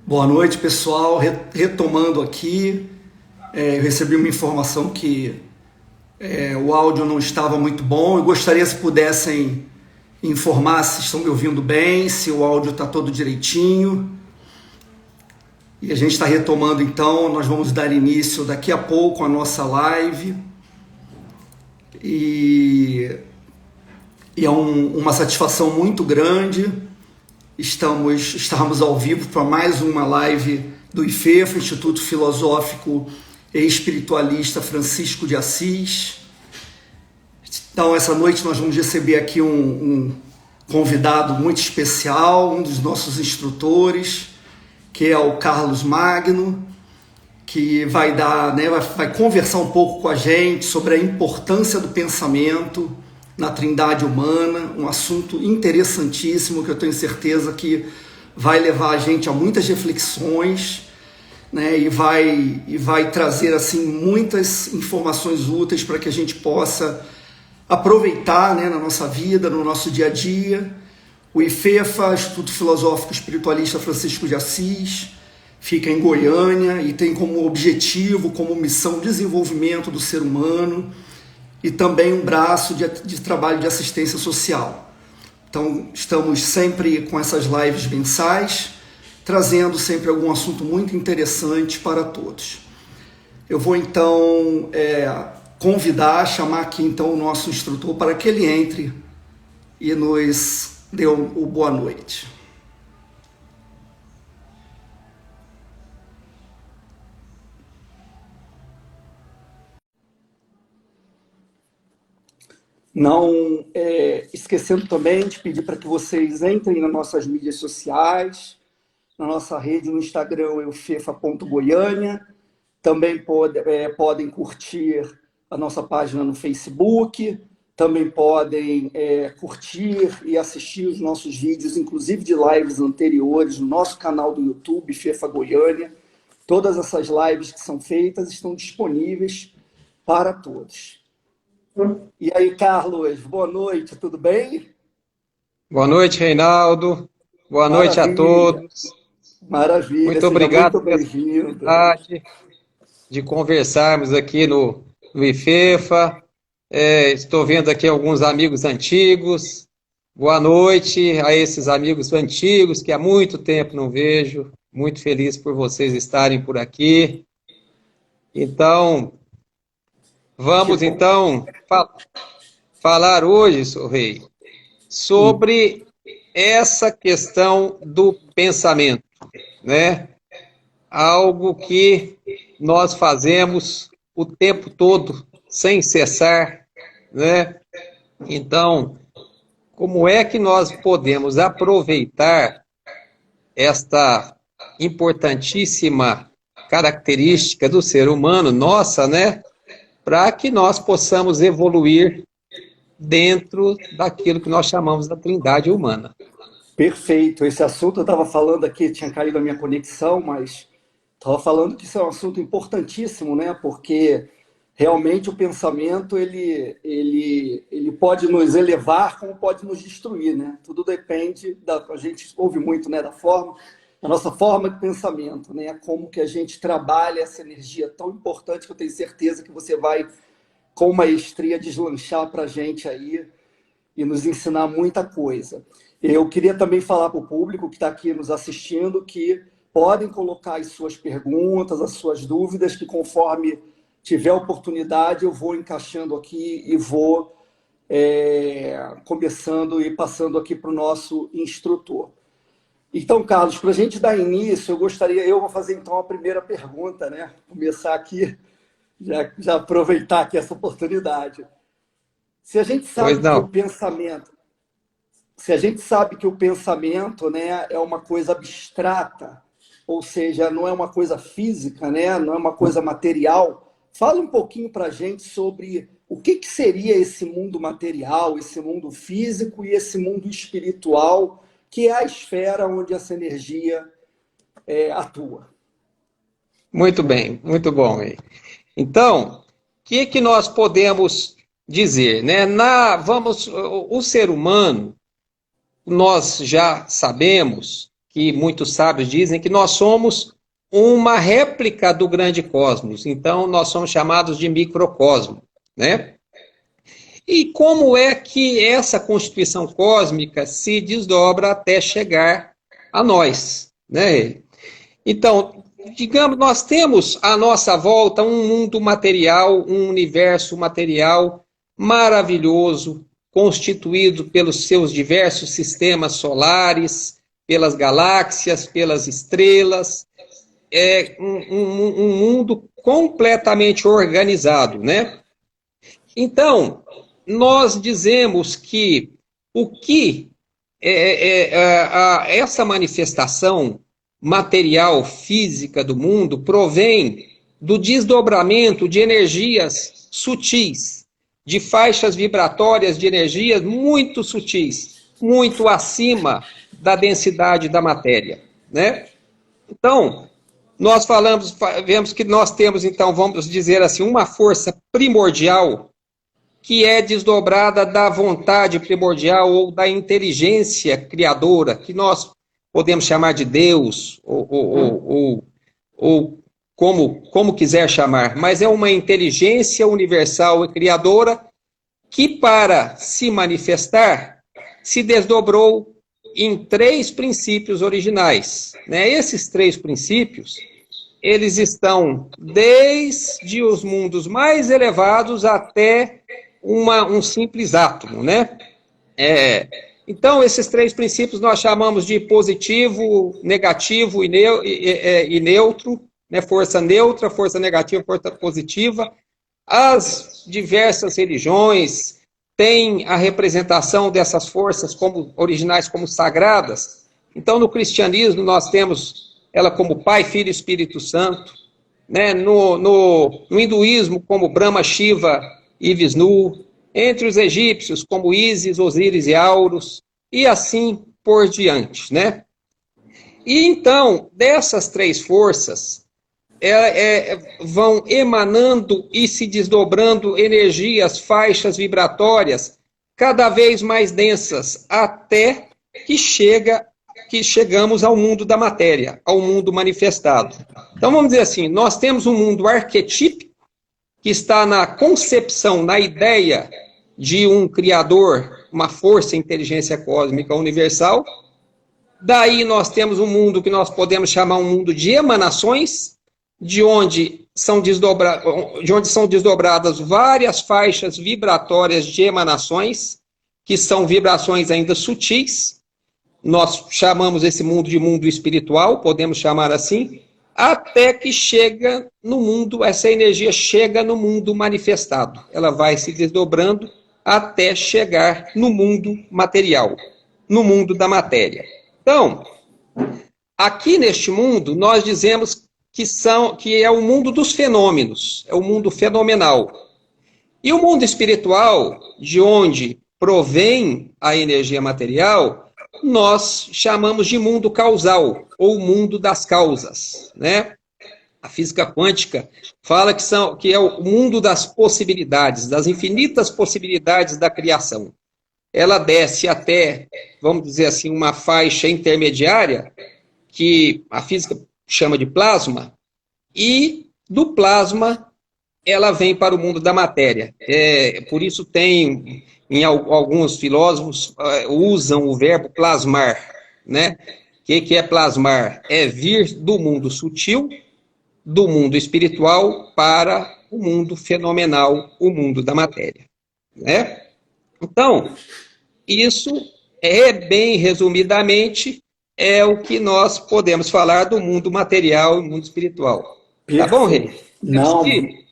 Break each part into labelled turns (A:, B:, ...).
A: Boa noite, pessoal. Retomando aqui, eu recebi uma informação que o áudio não estava muito bom. Eu gostaria se pudessem informar se estão me ouvindo bem, se o áudio está todo direitinho. E a gente está retomando então, nós vamos dar início daqui a pouco à nossa live. E é uma satisfação muito grande estarmos ao vivo para mais uma live do IFEFA, Instituto Filosófico e Espiritualista Francisco de Assis. Então, essa noite nós vamos receber aqui um convidado muito especial, um dos nossos instrutores, que é o Carlos Magno, que vai conversar um pouco com a gente sobre a importância do pensamento na Trindade humana, um assunto interessantíssimo que eu tenho certeza que vai levar a gente a muitas reflexões, né, e vai trazer assim muitas informações úteis para que a gente possa aproveitar, né, na nossa vida, no nosso dia a dia. O IFEFA, Instituto Filosófico Espiritualista Francisco de Assis, fica em Goiânia e tem como objetivo, como missão, o desenvolvimento do ser humano e também um braço de trabalho de assistência social. Então, estamos sempre com essas lives mensais, trazendo sempre algum assunto muito interessante para todos. Eu vou então chamar aqui então o nosso instrutor para que ele entre e nos dê o boa noite. Não esquecendo também de pedir para que vocês entrem nas nossas mídias sociais, na nossa rede no Instagram, eufefa.goiânia. Também podem curtir a nossa página no Facebook, também podem curtir e assistir os nossos vídeos, inclusive de lives anteriores, no nosso canal do YouTube, FEFA Goiânia. Todas essas lives que são feitas estão disponíveis para todos. E aí, Carlos, boa noite, tudo bem?
B: Boa noite, Reinaldo. Boa noite a todos.
A: Maravilha,
B: Muito
A: seja
B: obrigado
A: muito
B: pela
A: bem-vindo.
B: oportunidade de conversarmos aqui no IFEFA. Estou vendo aqui alguns amigos antigos. Boa noite a esses amigos antigos que há muito tempo não vejo. Muito feliz por vocês estarem por aqui. Então, vamos então falar hoje, Sr. Rei, sobre essa questão do pensamento, né? Algo que nós fazemos o tempo todo, sem cessar, né? Então, como é que nós podemos aproveitar esta importantíssima característica do ser humano, nossa, né? Para que nós possamos evoluir dentro daquilo que nós chamamos da trindade humana.
A: Perfeito. Esse assunto eu estava falando aqui, tinha caído a minha conexão, mas estava falando que isso é um assunto importantíssimo, né? Porque realmente o pensamento ele pode nos elevar, como pode nos destruir, né? Tudo depende a gente ouve muito, né? Da nossa forma de pensamento, né? Como que a gente trabalha essa energia tão importante que eu tenho certeza que você vai com maestria deslanchar para a gente aí e nos ensinar muita coisa. Eu queria também falar para o público que está aqui nos assistindo que podem colocar as suas perguntas, as suas dúvidas, que conforme tiver oportunidade eu vou encaixando aqui e vou começando e passando aqui para o nosso instrutor. Então, Carlos, para a gente dar início, eu vou fazer então a primeira pergunta, né? Começar aqui, já aproveitar aqui essa oportunidade. Se a gente
B: Pois
A: sabe que o
B: não.
A: pensamento, se a gente sabe que o pensamento, né, é uma coisa abstrata, ou seja, não é uma coisa física, né, não é uma coisa material, fala um pouquinho para a gente sobre o que seria esse mundo material, esse mundo físico e esse mundo espiritual, que é a esfera onde essa energia atua.
B: Muito bem, muito bom. Rei. Então, o que nós podemos dizer, né? O ser humano, nós já sabemos que muitos sábios dizem que nós somos uma réplica do grande cosmos. Então, nós somos chamados de microcosmo, né? E como é que essa constituição cósmica se desdobra até chegar a nós, né? Então, digamos, nós temos à nossa volta um mundo material, um universo material maravilhoso, constituído pelos seus diversos sistemas solares, pelas galáxias, pelas estrelas. É um mundo completamente organizado, né? Então, nós dizemos que o que essa manifestação material, física do mundo provém do desdobramento de energias sutis, de faixas vibratórias de energias muito sutis, muito acima da densidade da matéria, né? Então, nós vemos que nós temos, então, vamos dizer assim, uma força primordial que é desdobrada da vontade primordial ou da inteligência criadora, que nós podemos chamar de Deus, ou como quiser chamar, mas é uma inteligência universal e criadora que, para se manifestar, se desdobrou em 3 princípios originais, né? Esses 3 princípios, eles estão desde os mundos mais elevados até um simples átomo, né? Então, esses 3 princípios nós chamamos de positivo, negativo e neutro, né? Força neutra, força negativa, força positiva. As diversas religiões têm a representação dessas forças como originais como sagradas. Então, no cristianismo, nós temos ela como Pai, Filho e Espírito Santo, né? No hinduísmo, como Brahma, Shiva e Vishnu, entre os egípcios, como Ísis, Osíris e Auros, e assim por diante, né? E então, dessas 3 forças, vão emanando e se desdobrando energias, faixas vibratórias cada vez mais densas, até que chegamos ao mundo da matéria, ao mundo manifestado. Então, vamos dizer assim, nós temos um mundo arquetípico, que está na concepção, na ideia de um criador, uma força, inteligência cósmica universal. Daí nós temos um mundo que nós podemos chamar um mundo de emanações, de onde são desdobradas várias faixas vibratórias de emanações, que são vibrações ainda sutis. Nós chamamos esse mundo de mundo espiritual, podemos chamar assim, até que chega no mundo, essa energia chega no mundo manifestado. Ela vai se desdobrando até chegar no mundo material, no mundo da matéria. Então, aqui neste mundo, nós dizemos que é o mundo dos fenômenos, é o mundo fenomenal. E o mundo espiritual, de onde provém a energia material, nós chamamos de mundo causal, ou mundo das causas, né? A física quântica fala que é o mundo das possibilidades, das infinitas possibilidades da criação. Ela desce até, vamos dizer assim, uma faixa intermediária, que a física chama de plasma, e do plasma ela vem para o mundo da matéria. Por isso alguns filósofos usam o verbo plasmar, né? O que é plasmar? É vir do mundo sutil, do mundo espiritual para o mundo fenomenal, o mundo da matéria, né? Então, isso bem resumidamente, é o que nós podemos falar do mundo material e mundo espiritual. Tá bom, Rei?
A: Não,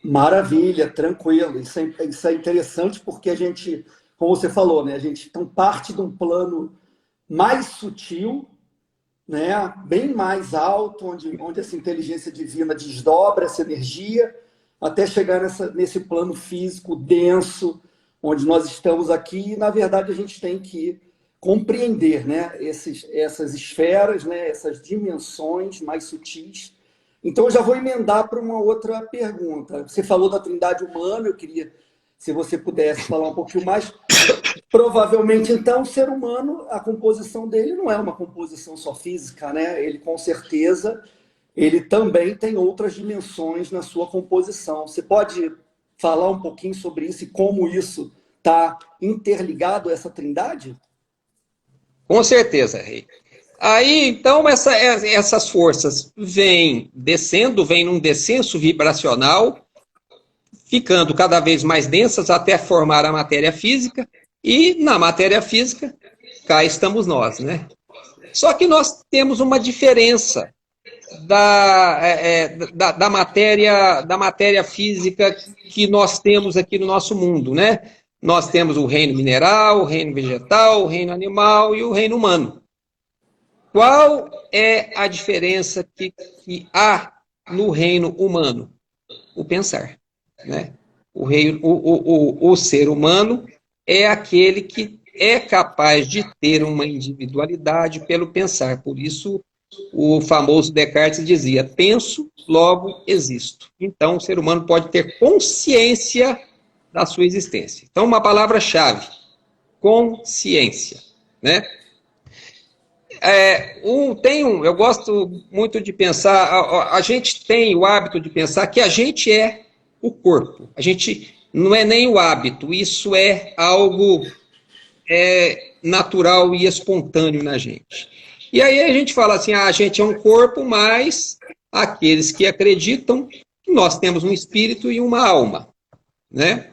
A: maravilha, tranquilo. Isso é interessante porque a gente, como você falou, né? A gente então parte de um plano mais sutil, né, bem mais alto, onde essa inteligência divina desdobra essa energia, até chegar nesse plano físico denso, onde nós estamos aqui, e na verdade a gente tem que compreender, né, essas esferas, né, essas dimensões mais sutis. Então eu já vou emendar para uma outra pergunta. Você falou da trindade humana, eu queria se você pudesse falar um pouquinho mais. Provavelmente, então, o ser humano, a composição dele não é uma composição só física, né? Ele, com certeza, ele também tem outras dimensões na sua composição. Você pode falar um pouquinho sobre isso e como isso está interligado a essa trindade?
B: Com certeza, Rei. Aí, então, essas forças vêm descendo, vêm num descenso vibracional, ficando cada vez mais densas até formar a matéria física, e na matéria física, cá estamos nós, né? Só que nós temos uma diferença da matéria física que nós temos aqui no nosso mundo, né? Nós temos o reino mineral, o reino vegetal, o reino animal e o reino humano. Qual é a diferença que há no reino humano? O pensar, né? O ser humano é aquele que é capaz de ter uma individualidade pelo pensar. Por isso, o famoso Descartes dizia: penso, logo existo. Então, o ser humano pode ter consciência da sua existência. Então, uma palavra-chave: consciência, né? Eu gosto muito de pensar, a gente tem o hábito de pensar que a gente é o corpo. A gente não é nem o hábito, isso é algo natural e espontâneo na gente. E aí a gente fala assim, a gente é um corpo, mas aqueles que acreditam que nós temos um espírito e uma alma, né?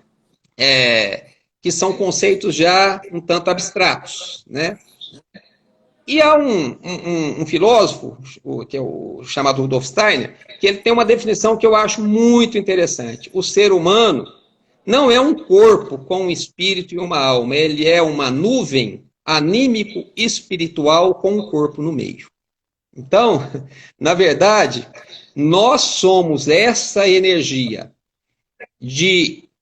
B: Que são conceitos já um tanto abstratos, né? E há um filósofo, que é o chamado Rudolf Steiner, que ele tem uma definição que eu acho muito interessante. O ser humano não é um corpo com um espírito e uma alma, ele é uma nuvem anímico-espiritual com um corpo no meio. Então, na verdade, nós somos essa energia,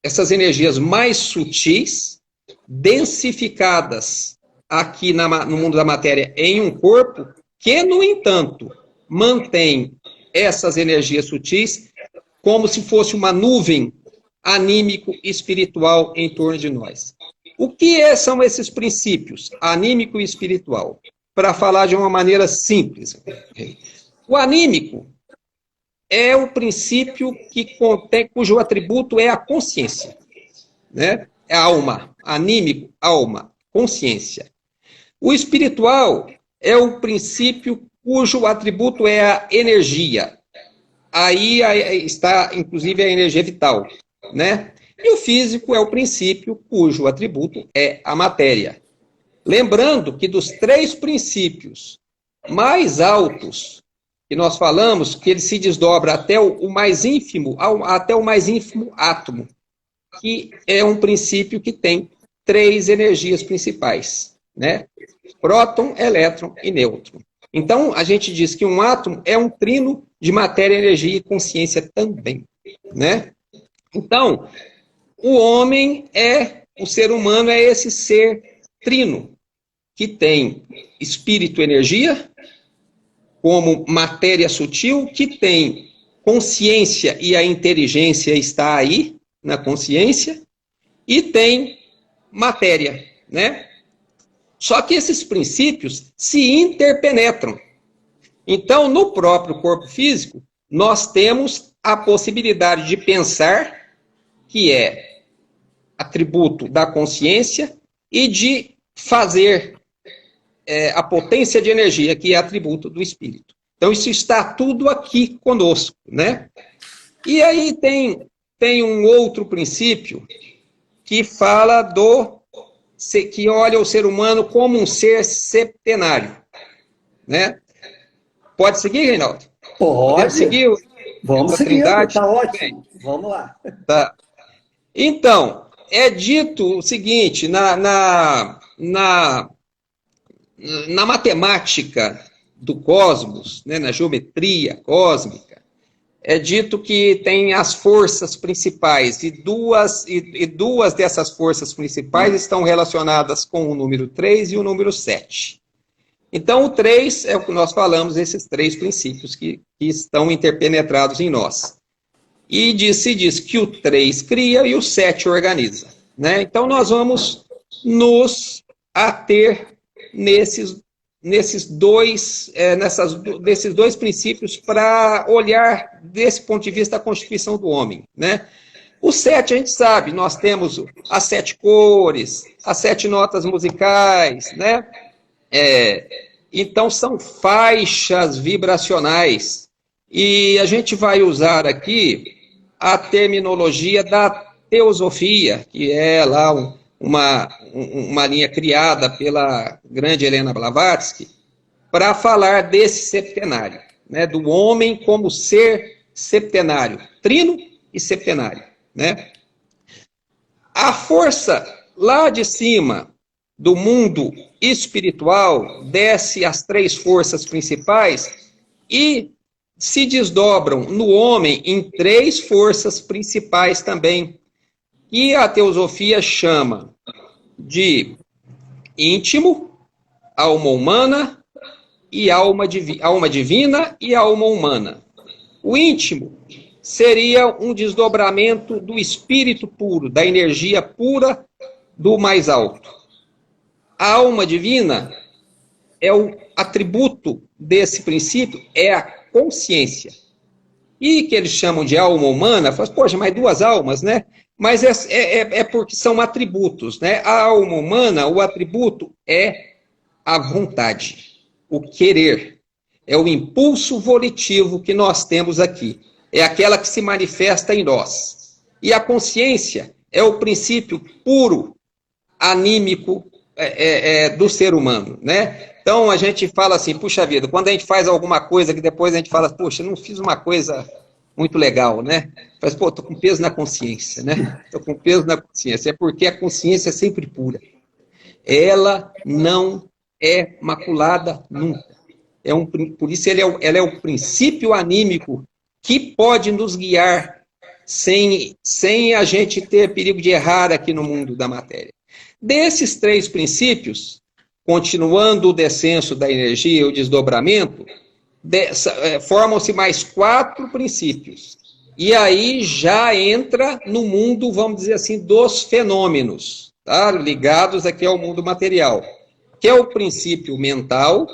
B: essas energias mais sutis, densificadas aqui no mundo da matéria em um corpo, que, no entanto, mantém essas energias sutis como se fosse uma nuvem anímico-espiritual em torno de nós. O que são esses princípios, anímico e espiritual? Para falar de uma maneira simples. O anímico é o princípio cujo atributo é a consciência, né? É a alma. Anímico, alma, consciência. O espiritual é o princípio cujo atributo é a energia. Aí está, inclusive, a energia vital, né? E o físico é o princípio cujo atributo é a matéria. Lembrando que dos três princípios mais altos que nós falamos, que ele se desdobra até o mais ínfimo átomo, que é um princípio que tem três energias principais, né? Próton, elétron e nêutron. Então, a gente diz que um átomo é um trino de matéria, energia e consciência também, né? Então, o ser humano é esse ser trino, que tem espírito e energia, como matéria sutil, que tem consciência e a inteligência está aí, na consciência, e tem matéria, né? Só que esses princípios se interpenetram. Então, no próprio corpo físico, nós temos a possibilidade de pensar, que é atributo da consciência, e de fazer a potência de energia, que é atributo do espírito. Então, isso está tudo aqui conosco, né? E aí tem um outro princípio que fala que olha o ser humano como um ser septenário, né? Pode seguir, Reinaldo?
A: Pode.
B: Podemos seguir?
A: Vamos seguir, está ótimo. Vamos lá.
B: Tá. Então, é dito o seguinte, na matemática do cosmos, né, na geometria cósmica, é dito que tem as forças principais, e duas dessas forças principais estão relacionadas com o número 3 e o número 7. Então, o 3 é o que nós falamos, esses três princípios que estão interpenetrados em nós. E se diz que o 3 cria e o 7 organiza, né? Então, nós vamos nos ater nesses dois princípios para olhar desse ponto de vista da constituição do homem, né? O 7 a gente sabe, nós temos as 7 cores, as 7 notas musicais, né? Então são faixas vibracionais. E a gente vai usar aqui a terminologia da teosofia, que é lá uma linha criada pela grande Helena Blavatsky, para falar desse septenário, né? Do homem como ser septenário, trino e septenário, né? A força lá de cima do mundo espiritual desce as 3 forças principais e se desdobram no homem em 3 forças principais também, que a teosofia chama de íntimo, alma humana e alma divina e alma humana. O íntimo seria um desdobramento do espírito puro, da energia pura do mais alto. A alma divina é o atributo desse princípio, é a consciência. E que eles chamam de alma humana, fala, poxa, mas 2 almas, né? Mas é porque são atributos, né? A alma humana, o atributo é a vontade, o querer. É o impulso volitivo que nós temos aqui. É aquela que se manifesta em nós. E a consciência é o princípio puro, anímico do ser humano, né? Então a gente fala assim, puxa vida, quando a gente faz alguma coisa que depois a gente fala, poxa, não fiz uma coisa muito legal, né? Mas, pô, tô com peso na consciência, né? Tô com peso na consciência. É porque a consciência é sempre pura. Ela não é maculada nunca. Por isso ela é o princípio anímico que pode nos guiar sem a gente ter perigo de errar aqui no mundo da matéria. Desses 3 princípios, continuando o descenso da energia e o desdobramento, formam-se mais 4 princípios. E aí já entra no mundo, vamos dizer assim, dos fenômenos, tá? Ligados aqui ao mundo material, que é o princípio mental,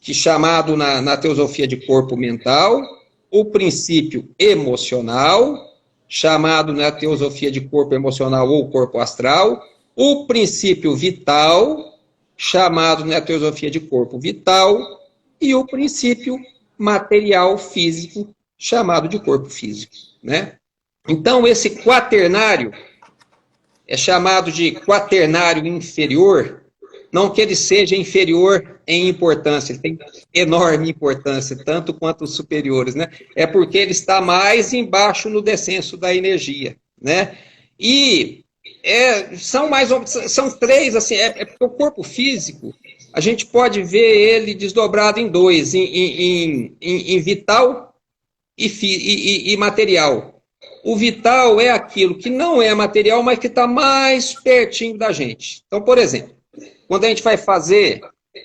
B: que chamado na teosofia de corpo mental, o princípio emocional, chamado na teosofia de corpo emocional ou corpo astral, o princípio vital, chamado na teosofia de corpo vital, e o princípio material físico, chamado de corpo físico, né? Então, esse quaternário é chamado de quaternário inferior, não que ele seja inferior em importância, ele tem enorme importância, tanto quanto os superiores, né? É porque ele está mais embaixo no descenso da energia, né? E são 3, assim, porque o corpo físico, a gente pode ver ele desdobrado em 2, em vital e material. O vital é aquilo que não é material, mas que está mais pertinho da gente. Então, por exemplo, quando a gente vai fazer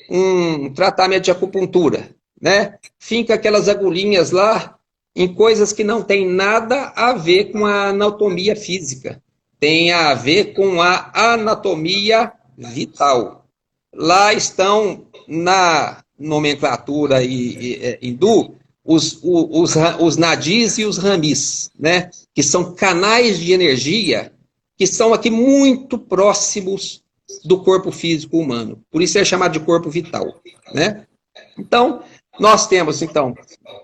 B: um tratamento de acupuntura, né? Finca aquelas agulhinhas lá em coisas que não tem nada a ver com a anatomia física. Tem a ver com a anatomia vital. Lá estão, na nomenclatura hindu, os nadis e os ramis, né? Que são canais de energia que são aqui muito próximos do corpo físico humano. Por isso é chamado de corpo vital, né? Então, nós temos, então,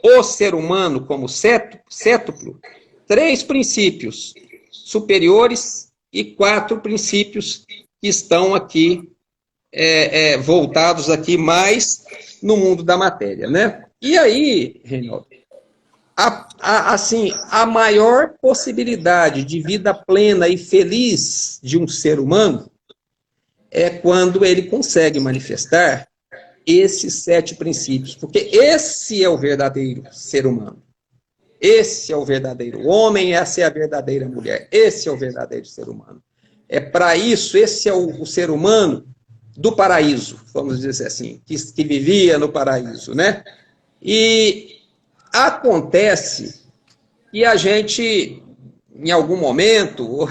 B: o ser humano como cétuplo, 3 princípios superiores e 4 princípios que estão aqui voltados aqui mais no mundo da matéria, né? E aí, Reinaldo, a maior possibilidade de vida plena e feliz de um ser humano é quando ele consegue manifestar esses 7 princípios, porque esse é o verdadeiro ser humano. Esse é o verdadeiro homem, essa é a verdadeira mulher. Esse é o verdadeiro ser humano. É para isso, esse é o ser humano do paraíso, vamos dizer assim, que vivia no paraíso, né? E acontece e a gente, em algum momento,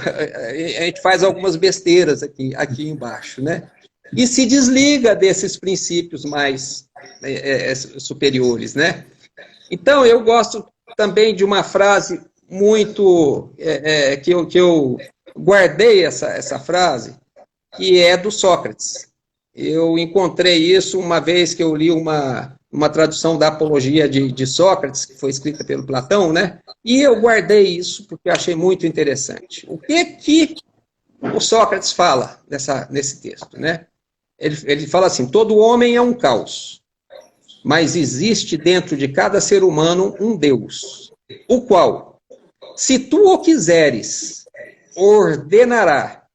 B: a gente faz algumas besteiras aqui embaixo, né? E se desliga desses princípios mais superiores, né? Então, eu gosto também de uma frase muito que eu guardei essa frase, que é do Sócrates. Eu encontrei isso uma vez que eu li uma tradução da Apologia de Sócrates, que foi escrita pelo Platão, né? E eu guardei isso porque eu achei muito interessante. O que o Sócrates fala nesse texto, né? Ele fala assim: todo homem é um caos, mas existe dentro de cada ser humano um Deus, o qual, se tu o quiseres, ordenará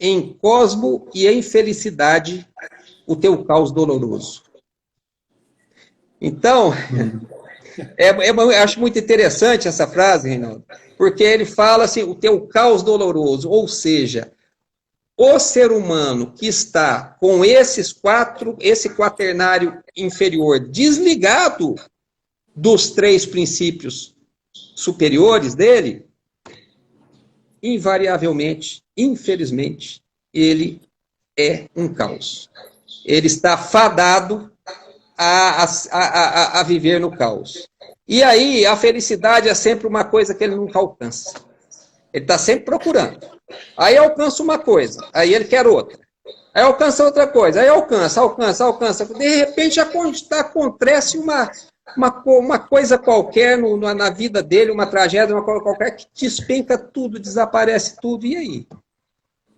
B: em cosmo e em felicidade o teu caos doloroso. Então, eu acho muito interessante essa frase, Reinaldo, porque ele fala assim, o teu caos doloroso, ou seja, o ser humano que está com esse quaternário inferior desligado dos 3 princípios superiores dele, invariavelmente, infelizmente, ele é um caos. Ele está fadado a viver no caos. E aí, a felicidade é sempre uma coisa que ele nunca alcança. Ele está sempre procurando. Aí alcança uma coisa, aí ele quer outra. Aí alcança outra coisa, aí alcança. De repente acontece uma coisa qualquer na vida dele, uma tragédia, uma coisa qualquer, que despenca tudo, desaparece tudo. E aí?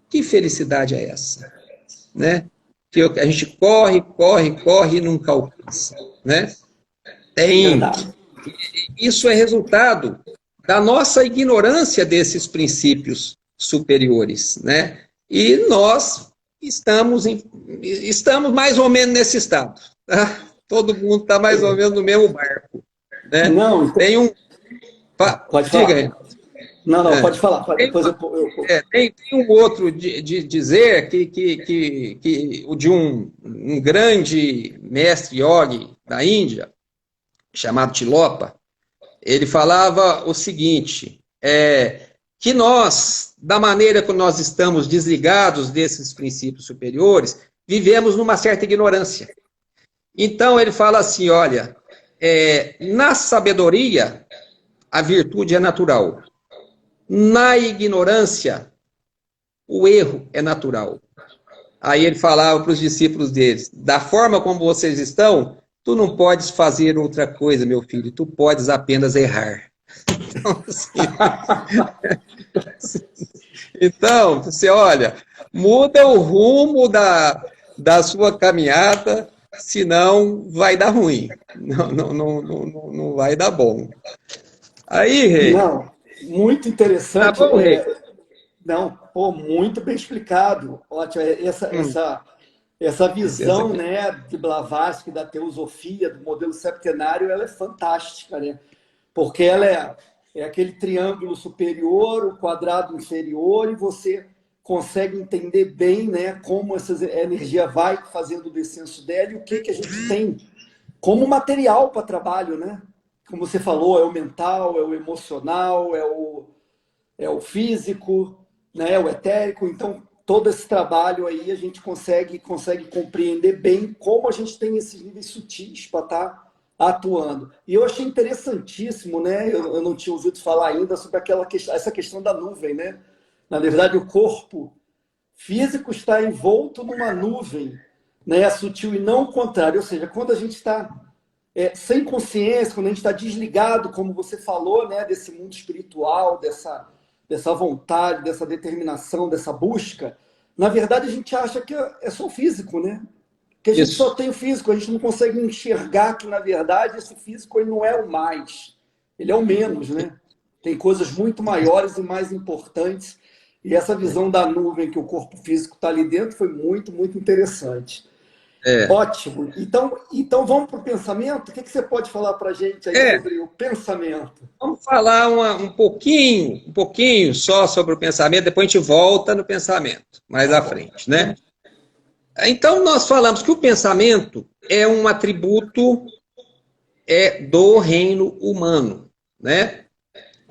B: Que felicidade é essa? Né? Que a gente corre e nunca alcança. Né? Isso é resultado da nossa ignorância desses princípios superiores, né? E nós estamos mais ou menos nesse estado, tá? Todo mundo está mais ou menos no mesmo barco, né?
A: Não,
B: tem um...
A: Pode
B: diga
A: falar.
B: aí.
A: Não, pode falar. Depois
B: tem um outro de dizer que de um grande mestre yogi da Índia, chamado Tilopa. Ele falava o seguinte, que nós, da maneira que nós estamos desligados desses princípios superiores, vivemos numa certa ignorância. Então, ele fala assim, olha, na sabedoria, a virtude é natural. Na ignorância, o erro é natural. Aí ele falava para os discípulos deles, da forma como vocês estão, tu não podes fazer outra coisa, meu filho, tu podes apenas errar. Então, você olha, muda o rumo da sua caminhada, senão vai dar ruim. Não vai dar bom. Aí, Rei.
A: Não, muito interessante.
B: Tá bom, Rei.
A: Não, pô, muito bem explicado. Ótimo, essa visão, né, de Blavatsky, da teosofia, do modelo septenário, ela é fantástica, né? Porque ela é aquele triângulo superior, o quadrado inferior, e você consegue entender bem, né, como essa energia vai fazendo o descenso dela e o que a gente tem como material para trabalho, né? Como você falou, é o mental, é o emocional, é o físico, né, o etérico. Então, todo esse trabalho aí a gente consegue compreender bem como a gente tem esses níveis sutis para estar atuando. E eu achei interessantíssimo, né? Eu não tinha ouvido falar ainda sobre essa questão da nuvem, né? Na verdade, o corpo físico está envolto numa nuvem, né, sutil, e não o contrário. Ou seja, quando a gente está sem consciência, quando a gente está desligado, como você falou, né, desse mundo espiritual, dessa vontade, dessa determinação, dessa busca, na verdade a gente acha que é só físico, né? Que a gente só tem o físico, a gente não consegue enxergar que, na verdade, esse físico ele não é o mais, ele é o menos, né? Tem coisas muito maiores e mais importantes, e essa visão da nuvem que o corpo físico está ali dentro foi muito, muito interessante. Ótimo. Então vamos para o pensamento? O que você pode falar para a gente aí sobre o pensamento?
B: Vamos falar um pouquinho só sobre o pensamento, depois a gente volta no pensamento, mais à frente, né? Então, nós falamos que o pensamento é um atributo do reino humano, né?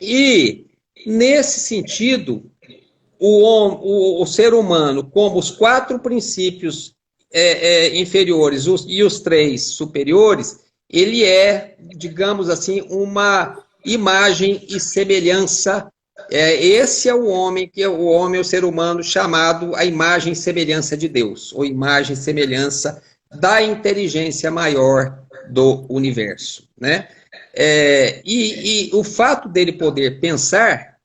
B: E, nesse sentido, o ser humano, como os 4 princípios inferiores e os 3 superiores, ele é, digamos assim, uma imagem e semelhança. Esse é o homem, que é o ser humano chamado a imagem e semelhança de Deus, ou imagem e semelhança da inteligência maior do universo, né? E o fato dele poder pensar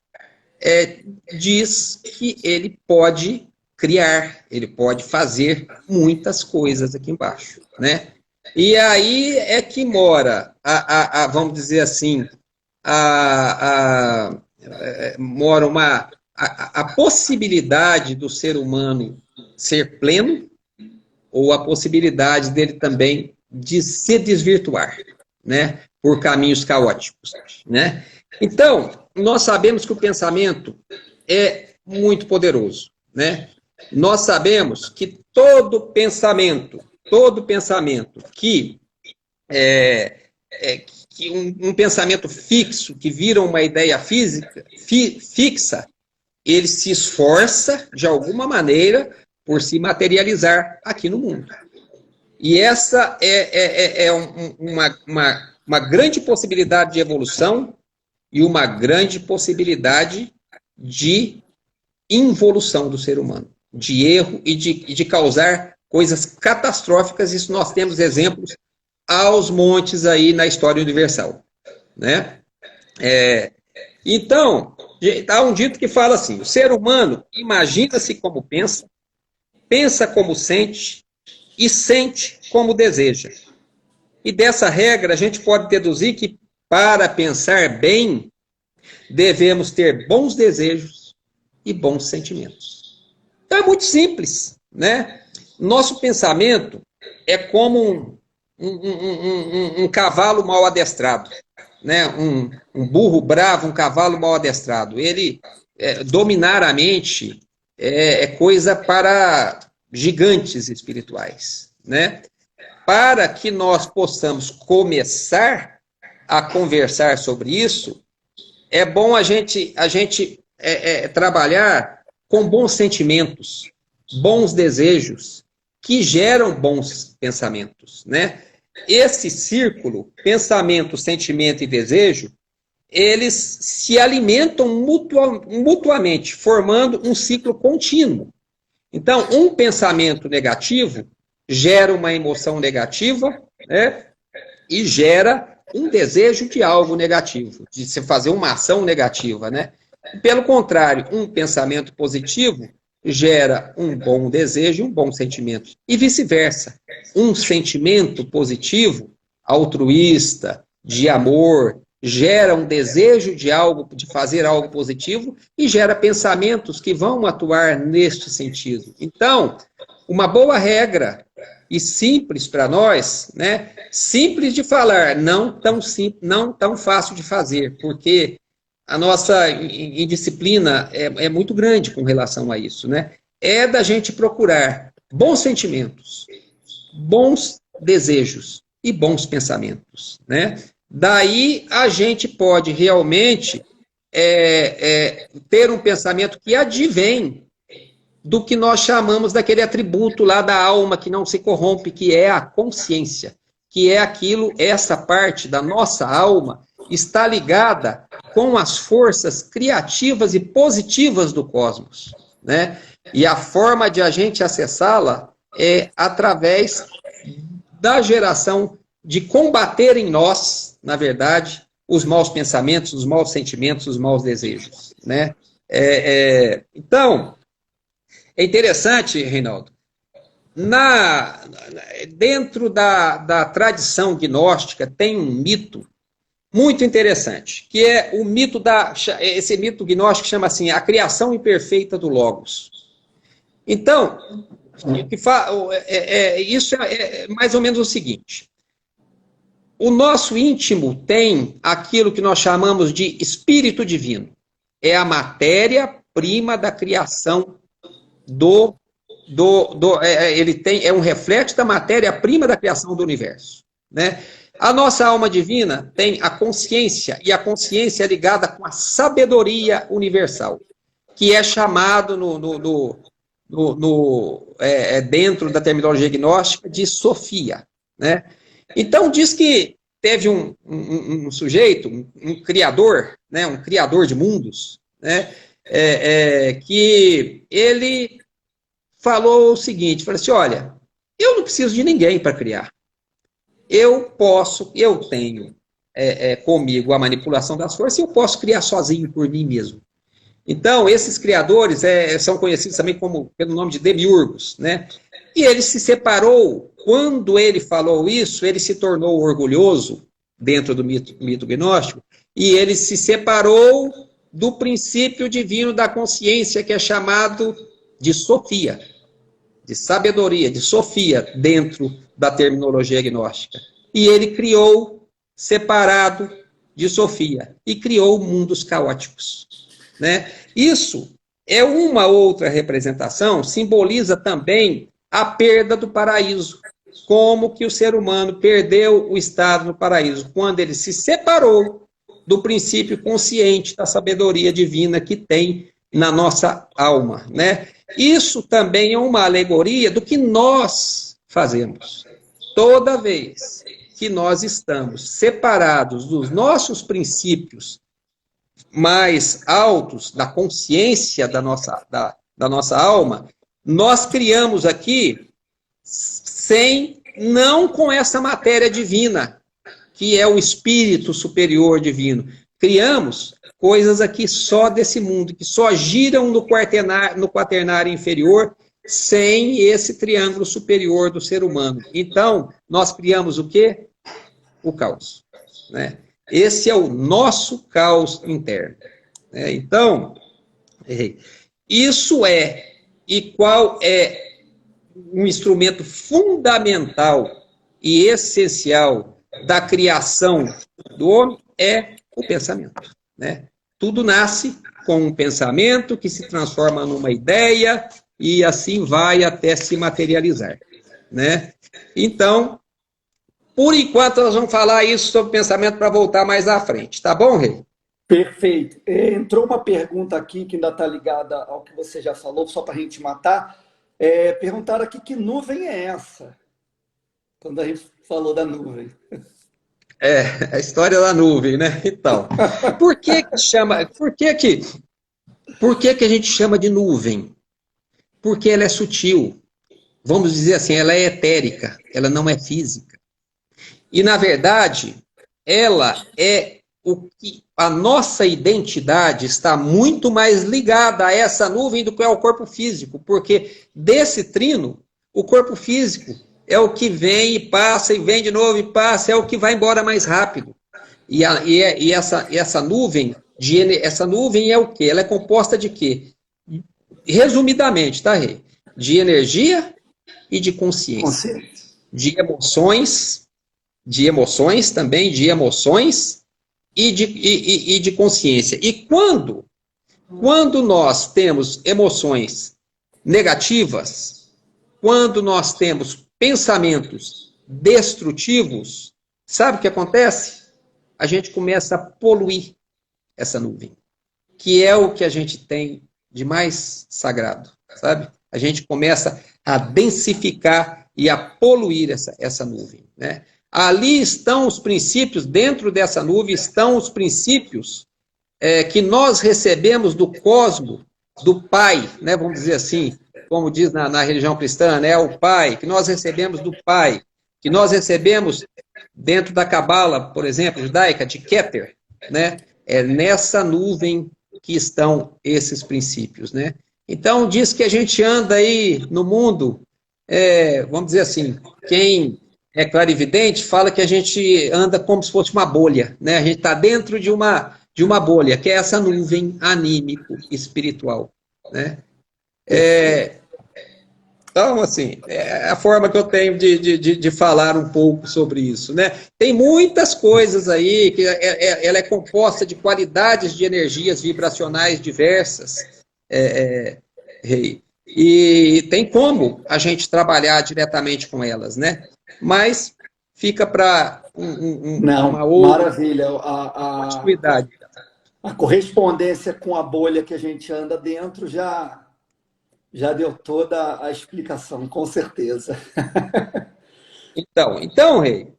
B: diz que ele pode criar, ele pode fazer muitas coisas aqui embaixo, né? E aí é que mora, vamos dizer assim, mora a possibilidade do ser humano ser pleno, ou a possibilidade dele também de se desvirtuar, né, por caminhos caóticos, né? Então, nós sabemos que o pensamento é muito poderoso, né? Nós sabemos que todo pensamento que um pensamento fixo, que vira uma ideia fixa, ele se esforça, de alguma maneira, por se materializar aqui no mundo. E essa é uma grande possibilidade de evolução e uma grande possibilidade de involução do ser humano, de erro e de causar coisas catastróficas. Isso nós temos exemplos aos montes aí na história universal, né? Então, há um dito que fala assim: o ser humano imagina-se como pensa, pensa como sente e sente como deseja. E dessa regra a gente pode deduzir que, para pensar bem, devemos ter bons desejos e bons sentimentos. Então é muito simples, né? Nosso pensamento é como um cavalo mal adestrado, né? Um burro bravo, um cavalo mal adestrado. Ele dominar a mente é coisa para gigantes espirituais, né? Para que nós possamos começar a conversar sobre isso, é bom a gente trabalhar com bons sentimentos, bons desejos, que geram bons pensamentos, né? Esse círculo, pensamento, sentimento e desejo, eles se alimentam mutuamente, formando um ciclo contínuo. Então, um pensamento negativo gera uma emoção negativa, né? E gera um desejo de algo negativo, de se fazer uma ação negativa, né? Pelo contrário, um pensamento positivo gera um bom desejo e um bom sentimento. E vice-versa. Um sentimento positivo, altruísta, de amor, gera um desejo de algo, de fazer algo positivo e gera pensamentos que vão atuar neste sentido. Então, uma boa regra e simples para nós, né? Simples de falar, não tão fácil de fazer, porque a nossa indisciplina é muito grande com relação a isso, né? É da gente procurar bons sentimentos, bons desejos e bons pensamentos, né? Daí a gente pode realmente ter um pensamento que advém do que nós chamamos daquele atributo lá da alma que não se corrompe, que é a consciência, que é aquilo, essa parte da nossa alma está ligada com as forças criativas e positivas do cosmos, né? E a forma de a gente acessá-la é através da geração de combater em nós, na verdade, os maus pensamentos, os maus sentimentos, os maus desejos, né? Então, é interessante, Reinaldo, dentro da tradição gnóstica tem um mito muito interessante, que é o mito esse mito gnóstico chama assim, a criação imperfeita do Logos. Então, isso é mais ou menos o seguinte: o nosso íntimo tem aquilo que nós chamamos de espírito divino. É a matéria-prima da criação ele é um reflexo da matéria-prima da criação do universo, né? A nossa alma divina tem a consciência, e a consciência é ligada com a sabedoria universal, que é chamado dentro da terminologia gnóstica de Sofia, né? Então diz que teve um sujeito, um criador, né, um criador de mundos, né, que ele falou o seguinte, falou assim, olha, eu não preciso de ninguém para criar. Eu tenho comigo a manipulação das forças e eu posso criar sozinho por mim mesmo. Então, esses criadores são conhecidos também pelo nome de demiurgos, né? E ele se separou, quando ele falou isso, ele se tornou orgulhoso, dentro do mito gnóstico, e ele se separou do princípio divino da consciência, que é chamado de Sofia, de sabedoria, de Sofia, dentro da terminologia gnóstica. E ele criou, separado de Sofia, e criou mundos caóticos, né? Isso é uma outra representação, simboliza também a perda do paraíso, como que o ser humano perdeu o estado no paraíso, quando ele se separou do princípio consciente da sabedoria divina que tem na nossa alma, né? Isso também é uma alegoria do que nós fazemos. Toda vez que nós estamos separados dos nossos princípios mais altos, da consciência da nossa alma, nós criamos aqui não com essa matéria divina, que é o espírito superior divino. Criamos coisas aqui só desse mundo, que só giram no quaternário inferior, sem esse triângulo superior do ser humano. Então, nós criamos o quê? O caos, né? Esse é o nosso caos interno, né? Então, isso e qual é um instrumento fundamental e essencial da criação do homem é o pensamento, né? Tudo nasce com um pensamento que se transforma numa ideia e assim vai até se materializar, né? Então, por enquanto nós vamos falar isso sobre pensamento para voltar mais à frente, tá bom, Rei?
A: Perfeito. Entrou uma pergunta aqui que ainda está ligada ao que você já falou, só para a gente matar. Perguntaram aqui que nuvem é essa? Quando a gente falou da nuvem.
B: A história da nuvem, né? Então, por que a gente chama de nuvem? Porque ela é sutil. Vamos dizer assim, ela é etérica, ela não é física. E, na verdade, ela é o que a nossa identidade está muito mais ligada a essa nuvem do que ao corpo físico, porque desse trino, o corpo físico é o que vem e passa, e vem de novo e passa, é o que vai embora mais rápido. E essa nuvem é o quê? Ela é composta de quê? Resumidamente, tá, Rei? De energia e de consciência. De emoções também, de emoções e de consciência. E quando nós temos emoções negativas, quando nós temos pensamentos destrutivos, sabe o que acontece? A gente começa a poluir essa nuvem, que é o que a gente tem de mais sagrado, sabe? A gente começa a densificar e a poluir essa nuvem, né? Ali estão os princípios, dentro dessa nuvem estão os princípios que nós recebemos do cosmo, do Pai, né? Vamos dizer assim, como diz na religião cristã, né? O Pai, que nós recebemos do Pai, que nós recebemos dentro da Cabala, por exemplo, judaica, de Keter, né? É nessa nuvem que estão esses princípios, né? Então, diz que a gente anda aí no mundo, vamos dizer assim, quem é clarividente fala que a gente anda como se fosse uma bolha, né? A gente está dentro de uma bolha, que é essa nuvem anímico espiritual, né? Então, assim, é a forma que eu tenho de falar um pouco sobre isso, né? Tem muitas coisas aí, que ela é composta de qualidades de energias vibracionais diversas, e tem como a gente trabalhar diretamente com elas, né? Mas fica para
A: Não,
B: uma outra
A: maravilha.
B: atividade.
A: A correspondência com a bolha que a gente anda dentro já deu toda a explicação, com certeza.
B: Então, Rei,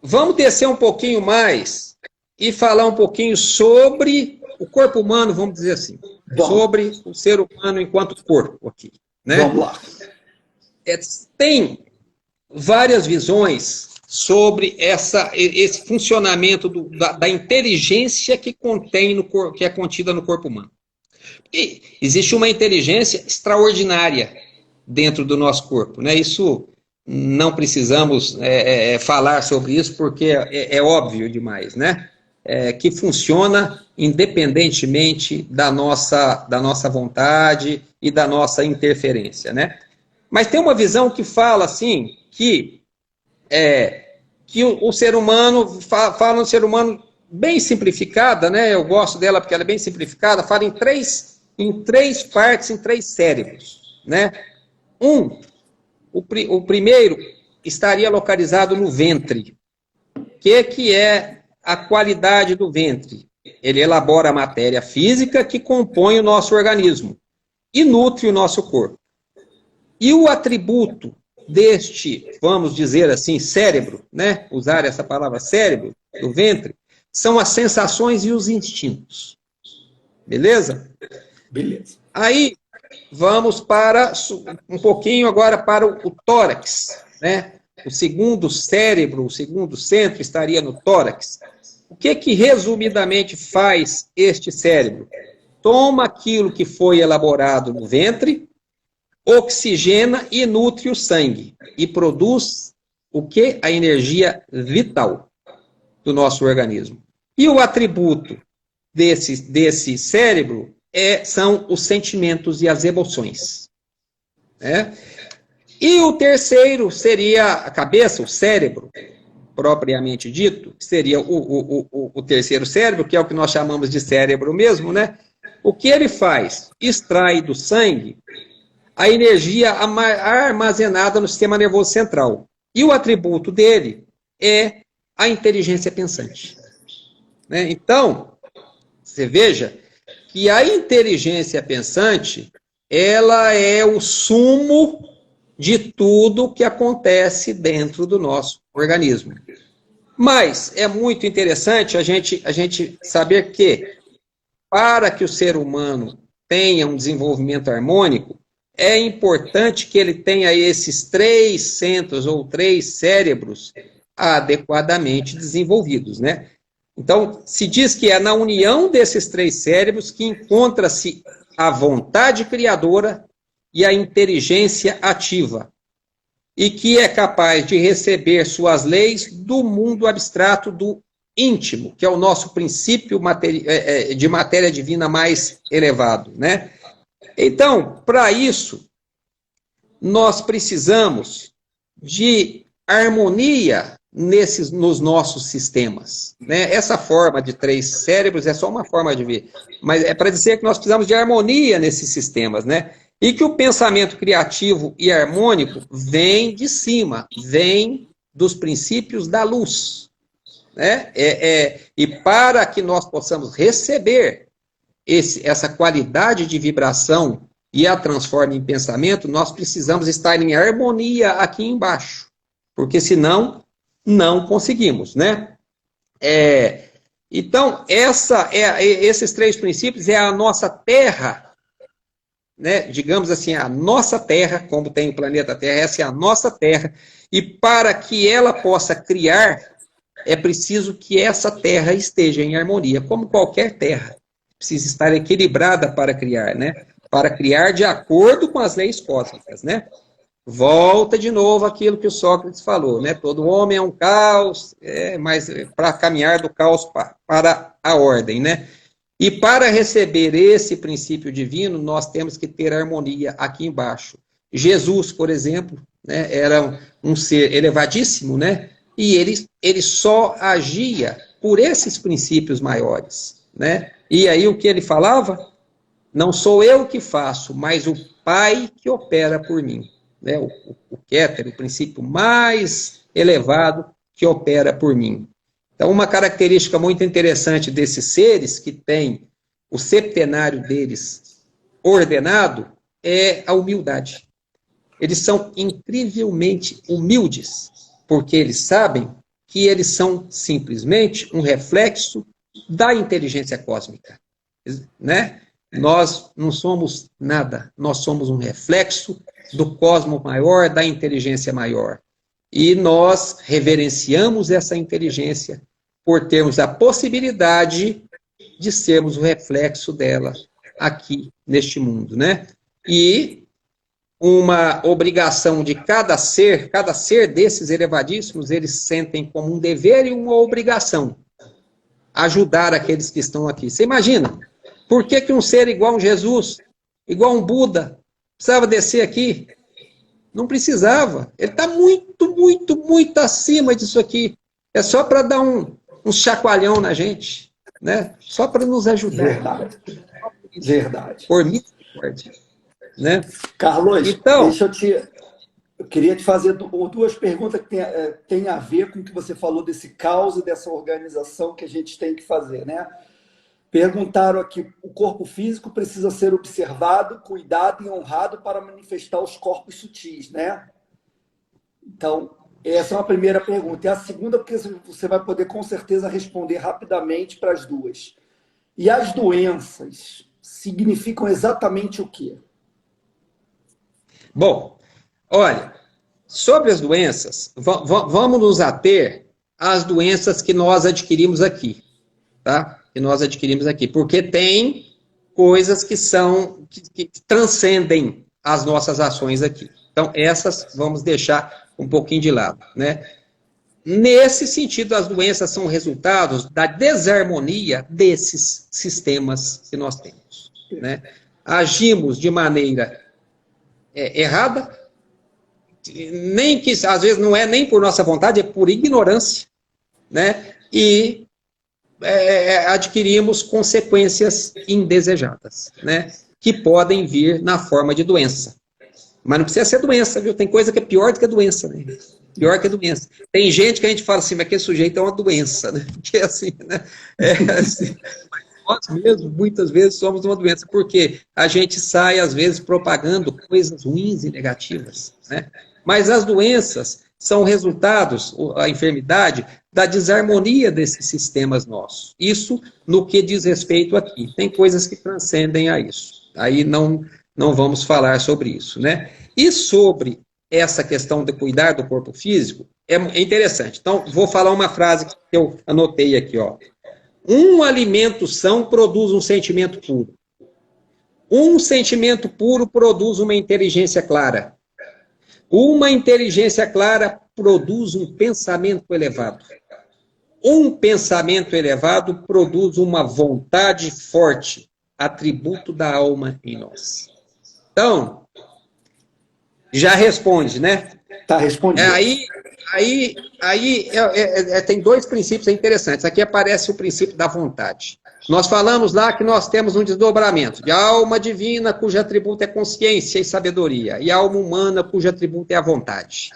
B: vamos descer um pouquinho mais e falar um pouquinho sobre o corpo humano, vamos dizer assim,
A: Vamos,
B: sobre o ser humano enquanto corpo aqui,
A: vamos
B: né?
A: lá.
B: Tem várias visões sobre esse funcionamento da inteligência que que é contida no corpo humano. E existe uma inteligência extraordinária dentro do nosso corpo, né? Isso não precisamos falar sobre isso porque é óbvio demais, né? Que funciona independentemente da nossa vontade e da nossa interferência, né? Mas tem uma visão que fala assim que o ser humano fala no ser humano bem simplificada, né? Eu gosto dela porque ela é bem simplificada. Fala em três partes, em três cérebros, né? O primeiro estaria localizado no ventre. O que é a qualidade do ventre? Ele elabora a matéria física que compõe o nosso organismo e nutre o nosso corpo. E o atributo deste, vamos dizer assim, cérebro, né? Usar essa palavra cérebro, do ventre, são as sensações e os instintos. Beleza?
A: Beleza.
B: Aí, vamos para um pouquinho agora para o tórax, né? O segundo cérebro, o segundo centro estaria no tórax. O que resumidamente faz este cérebro? Toma aquilo que foi elaborado no ventre, oxigena e nutre o sangue e produz o que? A energia vital do nosso organismo. E o atributo desse cérebro são os sentimentos e as emoções. Né? E o terceiro seria a cabeça, o cérebro, propriamente dito, seria o terceiro cérebro, que é o que nós chamamos de cérebro mesmo, né? O que ele faz? Extrai do sangue a energia armazenada no sistema nervoso central. E o atributo dele é a inteligência pensante. Né? Então, você veja que a inteligência pensante, ela é o sumo de tudo que acontece dentro do nosso organismo. Mas é muito interessante a gente saber que, para que o ser humano tenha um desenvolvimento harmônico, é importante que ele tenha esses três centros ou três cérebros adequadamente desenvolvidos, né? Então, se diz que é na união desses três cérebros que encontra-se a vontade criadora e a inteligência ativa, e que é capaz de receber suas leis do mundo abstrato do íntimo, que é o nosso princípio de matéria divina mais elevado, né? Então, para isso, nós precisamos de harmonia nos nossos sistemas. Né? Essa forma de três cérebros é só uma forma de ver, mas é para dizer que nós precisamos de harmonia nesses sistemas, né? E que o pensamento criativo e harmônico vem de cima, vem dos princípios da luz. Né? E para que nós possamos receber essa qualidade de vibração e a transforme em pensamento, nós precisamos estar em harmonia aqui embaixo, porque senão não conseguimos, né? Então, esses três princípios é a nossa Terra, né? Digamos assim, a nossa Terra, como tem o planeta Terra, essa é a nossa Terra, e para que ela possa criar, é preciso que essa Terra esteja em harmonia, como qualquer terra. Precisa estar equilibrada para criar, né? Para criar de acordo com as leis cósmicas, né? Volta de novo aquilo que o Sócrates falou, né? Todo homem é um caos, mas para caminhar do caos para a ordem, né? E para receber esse princípio divino, nós temos que ter harmonia aqui embaixo. Jesus, por exemplo, né, era um ser elevadíssimo, né? E ele só agia por esses princípios maiores, né? E aí o que ele falava? Não sou eu que faço, mas o Pai que opera por mim. Né? O Keter, o princípio mais elevado que opera por mim. Então, uma característica muito interessante desses seres, que tem o septenário deles ordenado, é a humildade. Eles são incrivelmente humildes, porque eles sabem que eles são simplesmente um reflexo da inteligência cósmica, né? Nós não somos nada, nós somos um reflexo do cosmo maior, da inteligência maior. E nós reverenciamos essa inteligência por termos a possibilidade de sermos o reflexo dela aqui neste mundo, né? E uma obrigação de cada ser desses elevadíssimos, eles sentem como um dever e uma obrigação ajudar aqueles que estão aqui. Você imagina, por que um ser igual a um Jesus, igual a um Buda, precisava descer aqui? Não precisava. Ele está muito, muito, muito acima disso aqui. É só para dar um chacoalhão na gente, né? Só para nos ajudar.
A: Verdade. Verdade.
B: Por misericórdia. Né?
A: Carlos,
B: então,
A: eu queria te fazer duas perguntas que tem a ver com o que você falou desse caos e dessa organização que a gente tem que fazer, né? Perguntaram aqui, o corpo físico precisa ser observado, cuidado e honrado para manifestar os corpos sutis, né? Então, essa é uma primeira pergunta. E a segunda, porque você vai poder com certeza responder rapidamente para as duas. E as doenças significam exatamente o quê?
B: Bom, olha, sobre as doenças, vamos nos ater às doenças que nós adquirimos aqui, tá? Que nós adquirimos aqui, porque tem coisas que transcendem as nossas ações aqui. Então, essas vamos deixar um pouquinho de lado, né? Nesse sentido, as doenças são resultados da desarmonia desses sistemas que nós temos, né? Agimos de maneira errada, nem que às vezes não é nem por nossa vontade, é por ignorância, né? E adquirimos consequências indesejadas, né? Que podem vir na forma de doença. Mas não precisa ser doença, viu? Tem coisa que é pior do que a doença, né? Pior que a doença. Tem gente que a gente fala assim, mas aquele sujeito é uma doença, né? Que é assim, né? Assim. Nós mesmos, muitas vezes, somos uma doença, porque a gente sai, às vezes, propagando coisas ruins e negativas, né? Mas as doenças são resultados, a enfermidade, da desarmonia desses sistemas nossos. Isso no que diz respeito aqui. Tem coisas que transcendem a isso. Aí não vamos falar sobre isso, né? E sobre essa questão de cuidar do corpo físico, é interessante. Então, vou falar uma frase que eu anotei aqui, ó. Um alimento são produz um sentimento puro. Um sentimento puro produz uma inteligência clara. Uma inteligência clara produz um pensamento elevado. Um pensamento elevado produz uma vontade forte, atributo da alma em nós. Então, já responde, né?
A: Tá respondido.
B: Tem dois princípios interessantes. Aqui aparece o princípio da vontade. Nós falamos lá que nós temos um desdobramento de alma divina, cujo atributo é consciência e sabedoria, e alma humana, cujo atributo é a vontade.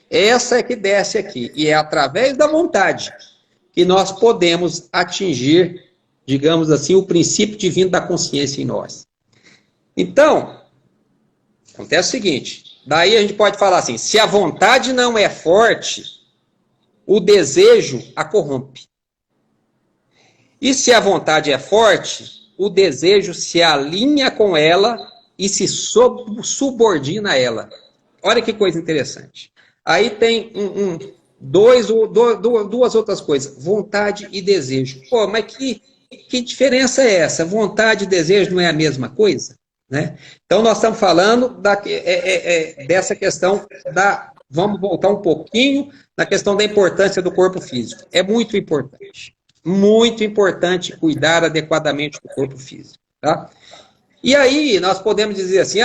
B: Essa é que desce aqui, e é através da vontade que nós podemos atingir, digamos assim, o princípio divino da consciência em nós. Então, acontece o seguinte, daí a gente pode falar assim, se a vontade não é forte, o desejo a corrompe. E se a vontade é forte, o desejo se alinha com ela e se subordina a ela. Olha que coisa interessante. Aí tem duas outras coisas, vontade e desejo. Pô, mas que diferença é essa? Vontade e desejo não é a mesma coisa? Né? Então, nós estamos falando dessa questão da... Vamos voltar um pouquinho na questão da importância do corpo físico. É muito importante cuidar adequadamente do corpo físico. Tá? E aí, nós podemos dizer assim,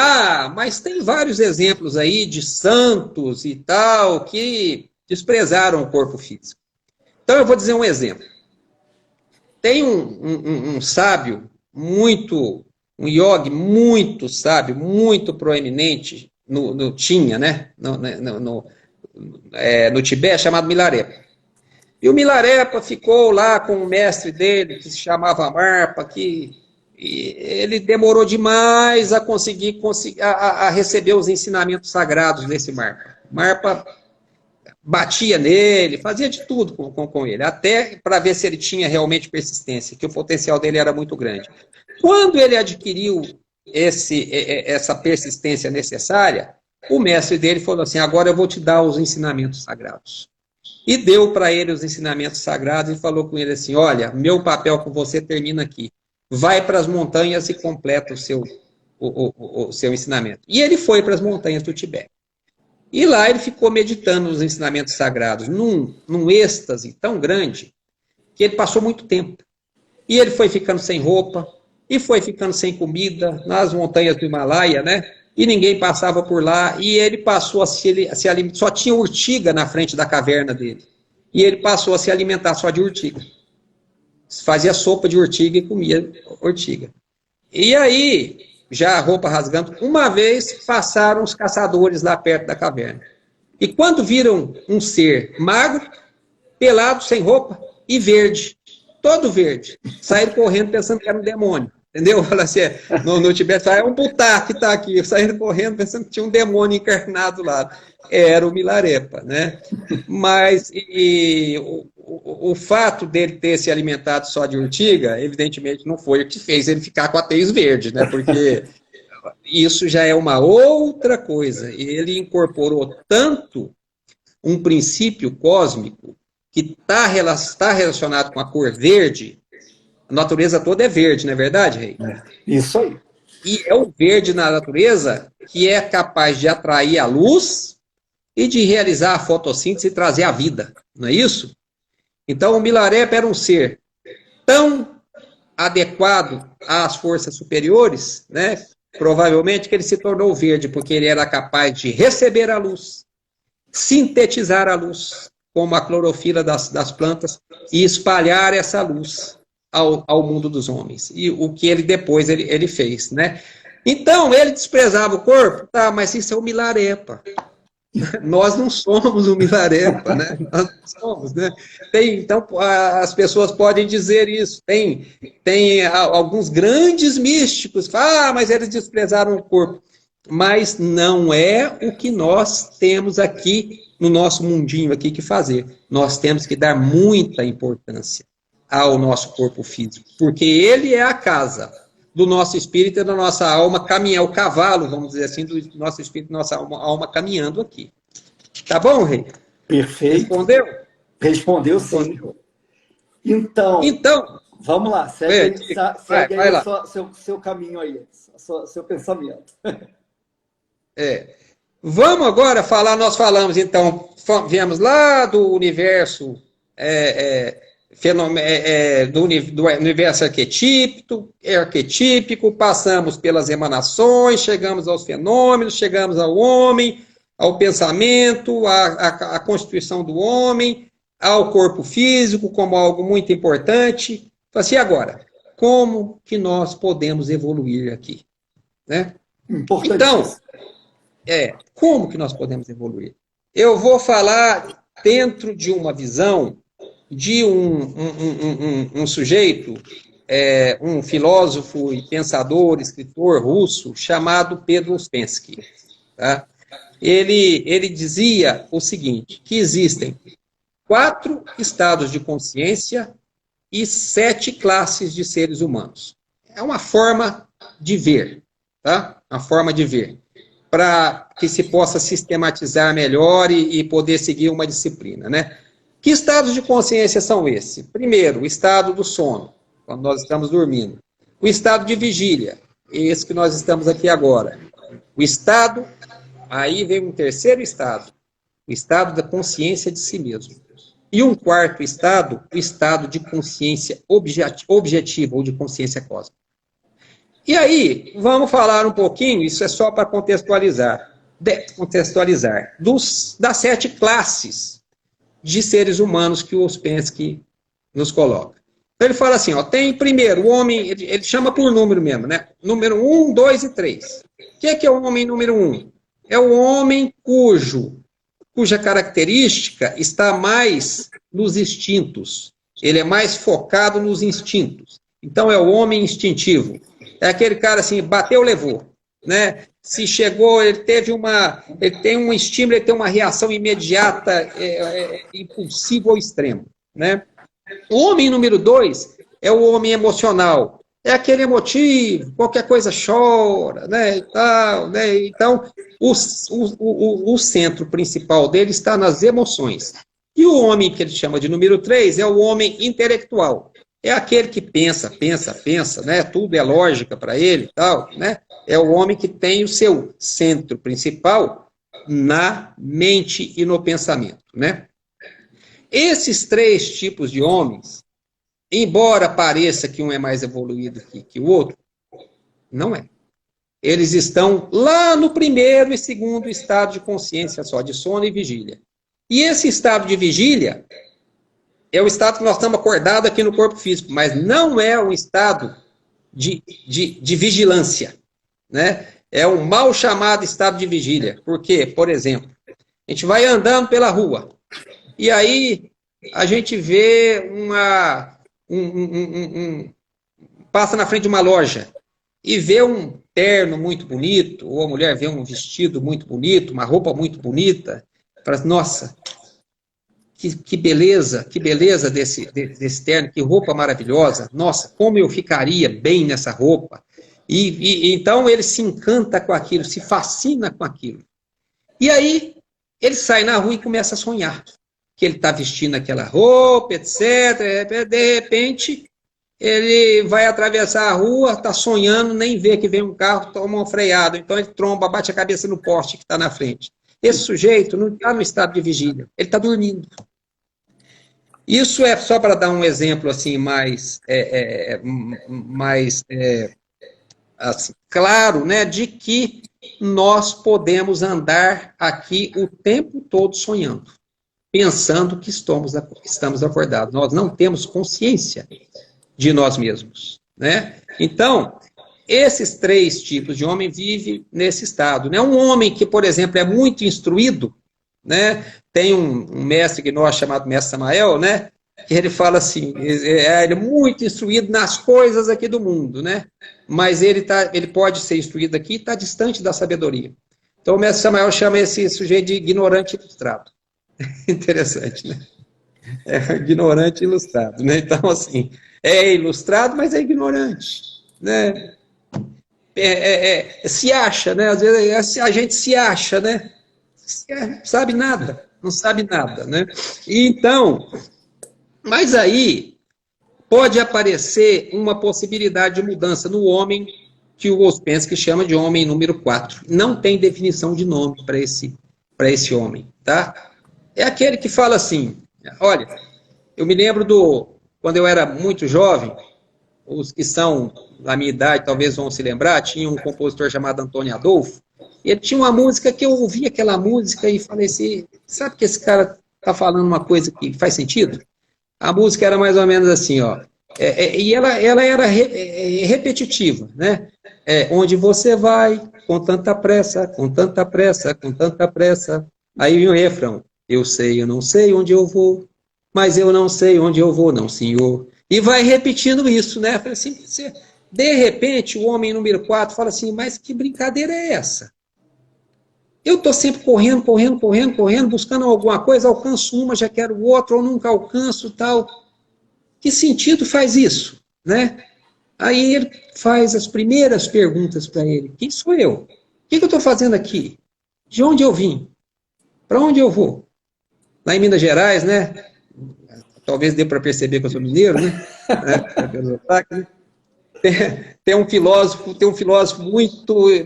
B: mas tem vários exemplos aí de santos e tal que desprezaram o corpo físico. Então, eu vou dizer um exemplo. Tem um sábio muito... Um yogi muito sábio, muito proeminente, tinha, né? No Tibete, chamado Milarepa. E o Milarepa ficou lá com o mestre dele, que se chamava Marpa, e ele demorou demais a conseguir a receber os ensinamentos sagrados desse Marpa. Marpa batia nele, fazia de tudo com ele, até para ver se ele tinha realmente persistência, que o potencial dele era muito grande. Quando ele adquiriu essa persistência necessária, o mestre dele falou assim, agora eu vou te dar os ensinamentos sagrados. E deu para ele os ensinamentos sagrados e falou com ele assim, olha, meu papel com você termina aqui. Vai para as montanhas e completa o seu ensinamento. E ele foi para as montanhas do Tibete. E lá ele ficou meditando nos ensinamentos sagrados, num êxtase tão grande, que ele passou muito tempo. E ele foi ficando sem roupa, e foi ficando sem comida, nas montanhas do Himalaia, né? E ninguém passava por lá, e ele passou a se alimentar, só tinha urtiga na frente da caverna dele. E ele passou a se alimentar só de urtiga. Fazia sopa de urtiga e comia urtiga. E aí, já a roupa rasgando, uma vez passaram os caçadores lá perto da caverna. E quando viram um ser magro, pelado, sem roupa e verde, todo verde, saíram correndo pensando que era um demônio. Entendeu? Fala assim, no Tibete, é um Butá que está aqui, saíram correndo pensando que tinha um demônio encarnado lá. Era o Milarepa, né? Mas o fato dele ter se alimentado só de urtiga, evidentemente não foi o que fez ele ficar com a tez verde, né? Porque isso já é uma outra coisa. Ele incorporou tanto um princípio cósmico que está relacionado com a cor verde. A natureza toda é verde, não é verdade, Rei?
A: Isso aí.
B: E é o verde na natureza que é capaz de atrair a luz e de realizar a fotossíntese e trazer a vida, não é isso? Então o Milarepa era um ser tão adequado às forças superiores, né? Provavelmente que ele se tornou verde, porque ele era capaz de receber a luz, sintetizar a luz, como a clorofila das plantas, e espalhar essa luz ao mundo dos homens. E o que ele depois ele fez, né? Então, ele desprezava o corpo, tá, mas isso é o Milarepa. Nós não somos o Milarepa, né? Nós não somos, né? Então, as pessoas podem dizer isso. Tem alguns grandes místicos que falam, mas eles desprezaram o corpo. Mas não é o que nós temos aqui no nosso mundinho aqui que fazer. Nós temos que dar muita importância ao nosso corpo físico, porque ele é a casa do nosso espírito e da nossa alma caminhar, o cavalo, vamos dizer assim, do nosso espírito e da nossa alma caminhando aqui. Tá bom, Rei?
A: Perfeito.
B: Respondeu?
A: Respondeu sim. Então vamos lá, segue aí lá. Seu caminho aí, seu pensamento.
B: Vamos agora falar, nós falamos então, viemos lá do universo do universo arquetípico, passamos pelas emanações, chegamos aos fenômenos, chegamos ao homem, ao pensamento, à constituição do homem, ao corpo físico como algo muito importante. Assim, agora, como que nós podemos evoluir aqui? Né? Então, como que nós podemos evoluir? Eu vou falar dentro de uma visão de um sujeito, um filósofo e pensador, escritor russo, chamado Pedro Uspensky. Tá? Ele dizia o seguinte, que existem 4 estados de consciência e 7 classes de seres humanos. É uma forma de ver, tá? Uma forma de ver, para que se possa sistematizar melhor e poder seguir uma disciplina, né? Que estados de consciência são esses? Primeiro, o estado do sono, quando nós estamos dormindo. O estado de vigília, esse que nós estamos aqui agora. O estado, aí vem um terceiro estado, o estado da consciência de si mesmo. E um quarto estado, o estado de consciência objetiva ou de consciência cósmica. E aí, vamos falar um pouquinho, isso é só para contextualizar, das 7 classes de seres humanos que o Uspensky nos coloca. Então ele fala assim, tem primeiro o homem, ele chama por número mesmo, né? Número 1, 2 e 3. O que é o homem número 1? É o homem cujo cuja característica está mais nos instintos. Ele é mais focado nos instintos. Então, é o homem instintivo. É aquele cara assim, bateu, levou, né? Se chegou, ele tem um estímulo, ele tem uma reação imediata, impulsiva ao extremo, né? O homem número 2 é o homem emocional. É aquele emotivo, qualquer coisa chora, né, e tal, né? Então, o centro principal dele está nas emoções. E o homem que ele chama de número 3 é o homem intelectual. É aquele que pensa, né? Tudo é lógica para ele e tal, né? É o homem que tem o seu centro principal na mente e no pensamento, né? Esses 3 tipos de homens, embora pareça que um é mais evoluído que o outro, não é. Eles estão lá no primeiro e segundo estado de consciência só, de sono e vigília. E esse estado de vigília é o estado que nós estamos acordados aqui no corpo físico, mas não é um estado de vigilância, né? É um mal chamado estado de vigília. Por quê? Por exemplo, a gente vai andando pela rua, e aí a gente vê passa na frente de uma loja e vê um terno muito bonito, ou a mulher vê um vestido muito bonito, uma roupa muito bonita, fala assim, nossa, que beleza desse terno, que roupa maravilhosa, nossa, como eu ficaria bem nessa roupa. E então ele se encanta com aquilo, se fascina com aquilo. E aí ele sai na rua e começa a sonhar que ele está vestindo aquela roupa, etc. De repente, ele vai atravessar a rua, está sonhando, nem vê que vem um carro, toma um freado. Então ele tromba, bate a cabeça no poste que está na frente. Esse sujeito não está no estado de vigília, ele está dormindo. Isso é só para dar um exemplo assim mais assim, claro, né, de que nós podemos andar aqui o tempo todo sonhando, pensando que estamos acordados. Nós não temos consciência de nós mesmos, né? Então, esses 3 tipos de homem vivem nesse estado, né? Um homem que, por exemplo, é muito instruído, né? Tem um mestre que nós chamado Mestre Samael, né? Que ele fala assim, ele é muito instruído nas coisas aqui do mundo, né? Mas ele pode ser instruído aqui e está distante da sabedoria. Então o Mestre Samael chama esse sujeito de ignorante ilustrado. Interessante, né? Ignorante ilustrado, né? Então, assim, é ilustrado, mas é ignorante, né? Se acha, né? Às vezes a gente se acha, né? Não sabe nada, né? E então, mas aí pode aparecer uma possibilidade de mudança no homem que o Ouspensky chama de homem número 4. Não tem definição de nome para esse homem, tá? É aquele que fala assim, olha, eu me lembro quando eu era muito jovem, os que são da minha idade talvez vão se lembrar, tinha um compositor chamado Antônio Adolfo, e ele tinha uma música que eu ouvi aquela música e falei assim, sabe que esse cara está falando uma coisa que faz sentido? A música era mais ou menos assim, ó, e ela era repetitiva, né? Onde você vai com tanta pressa, com tanta pressa, com tanta pressa. Aí vem o refrão, eu não sei onde eu vou, mas eu não sei onde eu vou, não, senhor. E vai repetindo isso, né? Falei assim, de repente, o homem número 4 fala assim, mas que brincadeira é essa? Eu estou sempre correndo, buscando alguma coisa, alcanço uma, já quero outra, ou nunca alcanço, tal. Que sentido faz isso, né? Aí ele faz as primeiras perguntas para ele. Quem sou eu? O que eu estou fazendo aqui? De onde eu vim? Para onde eu vou? Lá em Minas Gerais, né? Talvez dê para perceber que eu sou mineiro, né? Tem um filósofo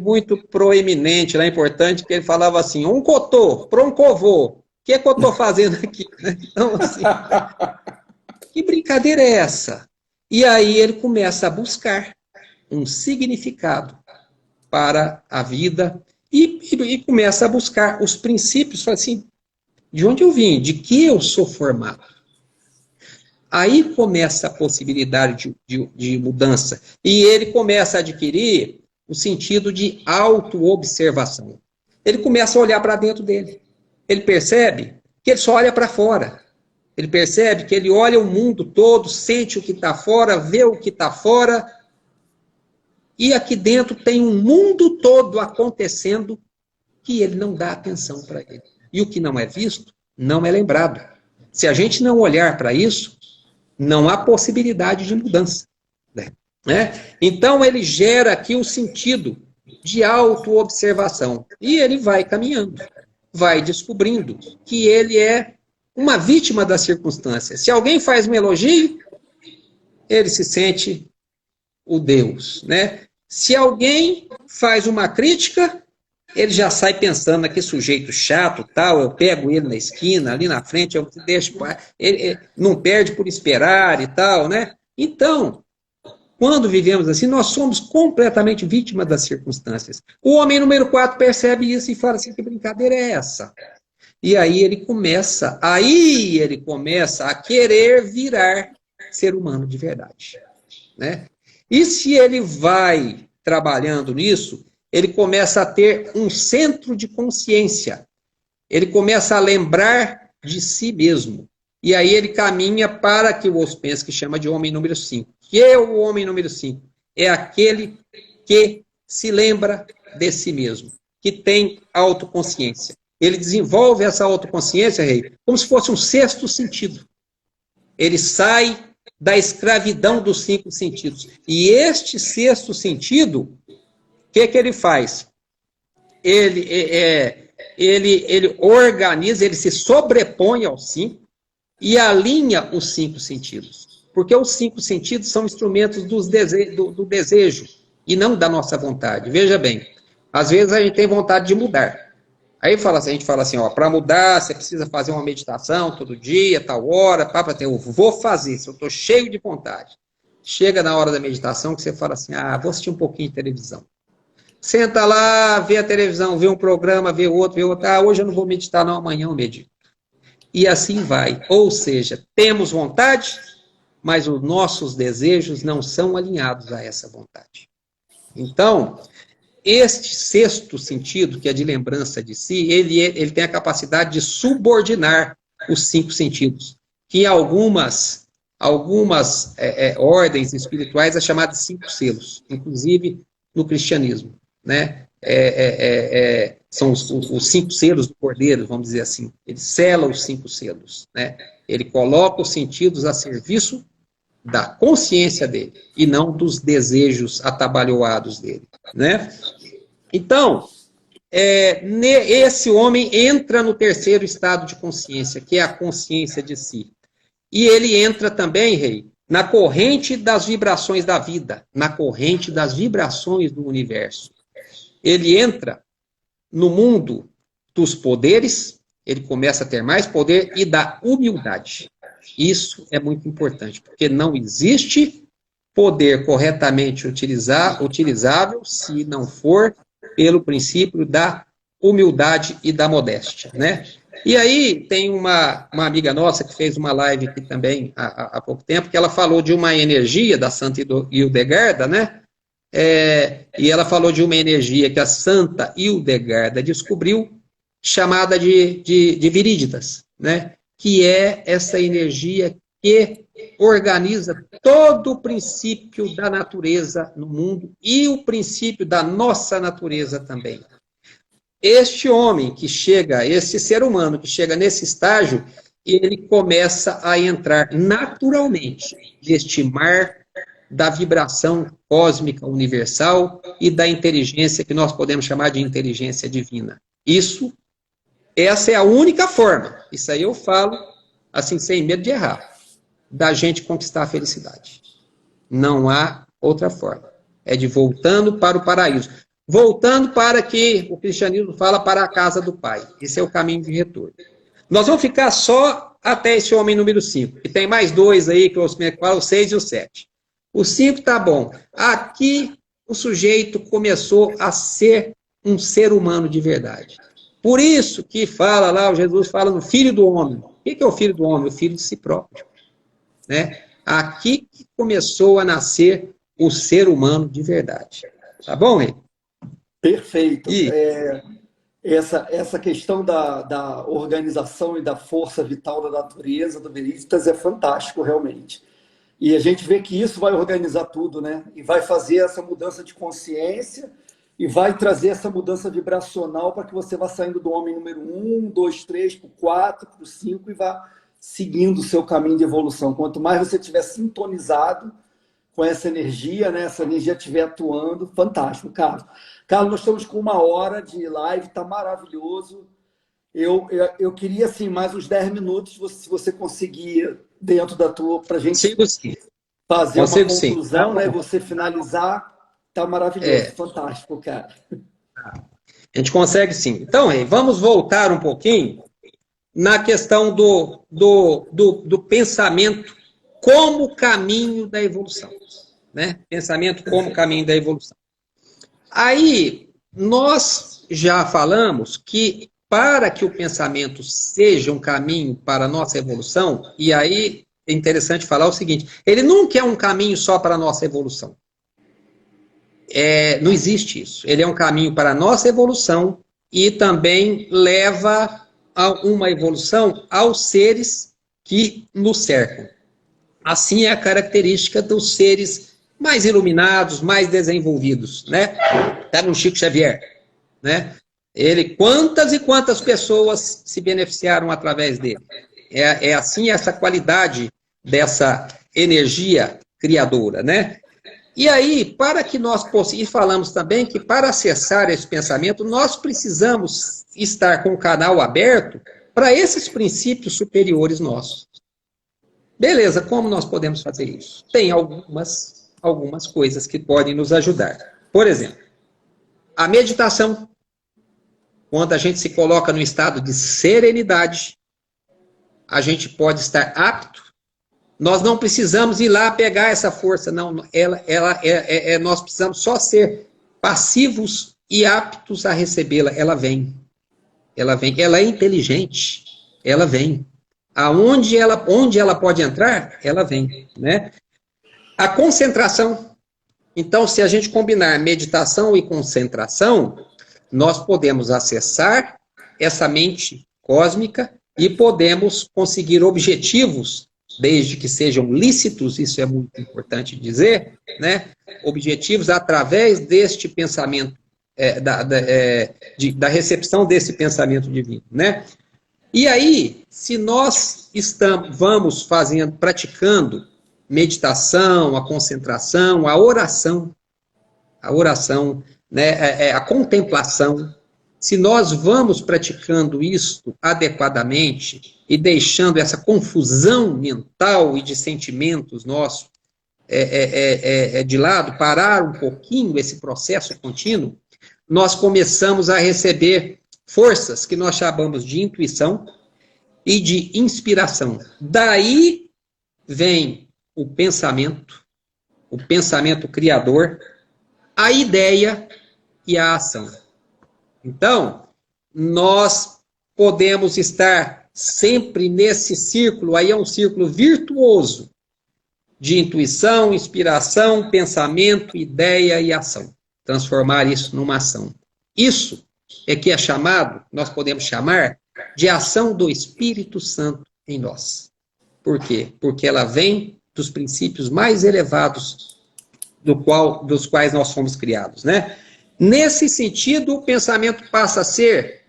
B: muito proeminente lá, importante, que ele falava assim, um cotô, para um covô, o que eu estou fazendo aqui? Então, assim, que brincadeira é essa? E aí ele começa a buscar um significado para a vida e começa a buscar os princípios, fala assim, de onde eu vim, de que eu sou formado. Aí começa a possibilidade de mudança. E ele começa a adquirir o sentido de autoobservação. Ele começa a olhar para dentro dele. ele percebe que ele só olha para fora. Ele percebe que ele olha o mundo todo, sente o que está fora, vê o que está fora, e aqui dentro tem um mundo todo acontecendo que ele não dá atenção para ele. E o que não é visto, não é lembrado. Se a gente não olhar para isso, não há possibilidade de mudança. Né? Então, ele gera aqui um sentido de autoobservação. E ele vai caminhando, vai descobrindo que ele é uma vítima das circunstâncias. Se alguém faz um elogio, ele se sente o Deus. Né? Se alguém faz uma crítica, ele já sai pensando, que sujeito chato, tal, eu pego ele na esquina, ali na frente, eu deixo, ele não perde por esperar e tal, né? Então, quando vivemos assim, nós somos completamente vítimas das circunstâncias. O homem número 4 percebe isso e fala assim, que brincadeira é essa? E aí ele começa a querer virar ser humano de verdade. Né? E se ele vai trabalhando nisso, ele começa a ter um centro de consciência. Ele começa a lembrar de si mesmo. E aí ele caminha para que o Ouspensky chama de homem número 5. Que é o homem número 5? É aquele que se lembra de si mesmo, que tem autoconsciência. Ele desenvolve essa autoconsciência, Rei, como se fosse um sexto sentido. Ele sai da escravidão dos 5 sentidos. E este sexto sentido, o que ele faz? Ele organiza, ele se sobrepõe aos 5 e alinha os 5 sentidos. Porque os 5 sentidos são instrumentos do desejo e não da nossa vontade. Veja bem, às vezes a gente tem vontade de mudar. Aí a gente fala assim, para mudar, você precisa fazer uma meditação todo dia, tal hora, eu vou fazer, se eu estou cheio de vontade. Chega na hora da meditação que você fala assim, vou assistir um pouquinho de televisão. Senta lá, vê a televisão, vê um programa, vê outro, hoje eu não vou meditar, não, amanhã eu medito. E assim vai. Ou seja, temos vontade, mas os nossos desejos não são alinhados a essa vontade. Então, este sexto sentido, que é de lembrança de si, ele tem a capacidade de subordinar os 5 sentidos, que em algumas ordens espirituais é chamado de 5 selos, inclusive no cristianismo. Né? São os 5 selos do Cordeiro, vamos dizer assim. Ele sela os 5 selos. Né? Ele coloca os sentidos a serviço da consciência dele e não dos desejos atabalhoados dele. Né? Então, esse homem entra no terceiro estado de consciência, que é a consciência de si. E ele entra também, Rei, na corrente das vibrações da vida, na corrente das vibrações do universo. Ele entra no mundo dos poderes, ele começa a ter mais poder e da humildade. Isso é muito importante, porque não existe poder corretamente utilizável se não for pelo princípio da humildade e da modéstia, né? E aí tem uma amiga nossa que fez uma live aqui também há pouco tempo, que ela falou de uma energia da Santa Hildegarda, né? E ela falou de uma energia que a Santa Hildegarda descobriu, chamada de viríditas, né? Que é essa energia que organiza todo o princípio da natureza no mundo e o princípio da nossa natureza também. Este homem que chega, esse ser humano que chega nesse estágio, ele começa a entrar naturalmente neste mar da vibração cósmica universal e da inteligência que nós podemos chamar de inteligência divina. Essa é a única forma, isso aí eu falo assim sem medo de errar, da gente conquistar a felicidade. Não há outra forma. É de voltando para o paraíso. Voltando para que o cristianismo fala para a casa do Pai. Esse é o caminho de retorno. Nós vamos ficar só até esse homem número 5. E tem mais 2 aí, que eu falo, o 6 e o 7. O 5 tá bom. Aqui o sujeito começou a ser um ser humano de verdade. Por isso que fala lá, o Jesus fala no Filho do Homem. O que é o Filho do Homem? O Filho de si próprio. Né? Aqui que começou a nascer o ser humano de verdade. Tá bom, Rei?
A: Perfeito. Essa questão da organização e da força vital da natureza, do Veritas, é fantástico, realmente. E a gente vê que isso vai organizar tudo, né? E vai fazer essa mudança de consciência e vai trazer essa mudança vibracional para que você vá saindo do homem número 1, 2, 3, para o 4, para o 5 e vá seguindo o seu caminho de evolução. Quanto mais você estiver sintonizado com essa energia, né? Essa energia estiver atuando, fantástico, Carlos. Carlos, nós estamos com 1 hora de live, está maravilhoso. Eu queria, assim, mais uns 10 minutos, se você conseguir, dentro da tua, para a gente
B: Consigo sim.
A: fazer uma
B: Consigo sim.
A: conclusão, né? Você finalizar, tá maravilhoso, fantástico, cara.
B: A gente consegue sim. Então, vamos voltar um pouquinho na questão do pensamento como caminho da evolução. Né? Pensamento como caminho da evolução. Aí, nós já falamos que para que o pensamento seja um caminho para a nossa evolução, e aí é interessante falar o seguinte, ele nunca é um caminho só para a nossa evolução. Não existe isso. Ele é um caminho para a nossa evolução e também leva a uma evolução aos seres que nos cercam. Assim é a característica dos seres mais iluminados, mais desenvolvidos, né? Tá no Chico Xavier, né? Ele, quantas e quantas pessoas se beneficiaram através dele. É assim essa qualidade dessa energia criadora, né? E aí, para que nós possamos, e falamos também que para acessar esse pensamento, nós precisamos estar com o canal aberto para esses princípios superiores nossos. Beleza, como nós podemos fazer isso? Tem algumas coisas que podem nos ajudar. Por exemplo, a meditação, quando a gente se coloca no estado de serenidade, a gente pode estar apto. Nós não precisamos ir lá pegar essa força, não. Nós precisamos só ser passivos e aptos a recebê-la. Ela vem. Ela é inteligente. Ela vem. Onde ela pode entrar, ela vem. Né? A concentração. Então, se a gente combinar meditação e concentração, nós podemos acessar essa mente cósmica e podemos conseguir objetivos, desde que sejam lícitos, isso é muito importante dizer, né? Objetivos através deste pensamento, da recepção desse pensamento divino, né? E aí, se nós vamos praticando meditação, a concentração, a oração, né, a contemplação, se nós vamos praticando isso adequadamente e deixando essa confusão mental e de sentimentos nossos de lado, parar um pouquinho esse processo contínuo, nós começamos a receber forças que nós chamamos de intuição e de inspiração. Daí vem o pensamento criador, a ideia e a ação. Então, nós podemos estar sempre nesse círculo, aí é um círculo virtuoso de intuição, inspiração, pensamento, ideia e ação. Transformar isso numa ação. Isso é que é chamado, nós podemos chamar, de ação do Espírito Santo em nós. Por quê? Porque ela vem dos princípios mais elevados dos quais nós fomos criados, né? Nesse sentido, o pensamento passa a ser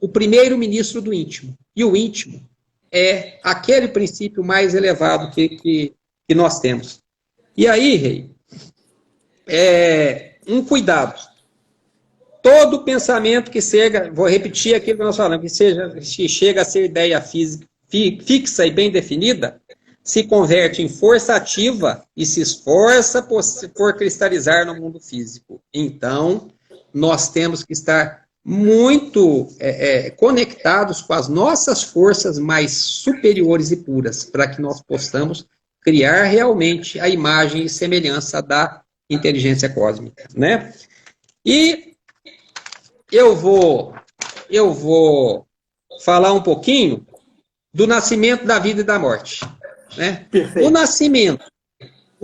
B: o primeiro ministro do íntimo. E o íntimo é aquele princípio mais elevado que nós temos. E aí, Rei, um cuidado. Todo pensamento que chega, vou repetir aquilo que nós falamos, que chega a ser ideia física, fixa e bem definida, se converte em força ativa e se esforça por cristalizar no mundo físico. Então, nós temos que estar muito conectados com as nossas forças mais superiores e puras, para que nós possamos criar realmente a imagem e semelhança da inteligência cósmica, né? E eu vou falar um pouquinho do nascimento, da vida e da morte. Né? O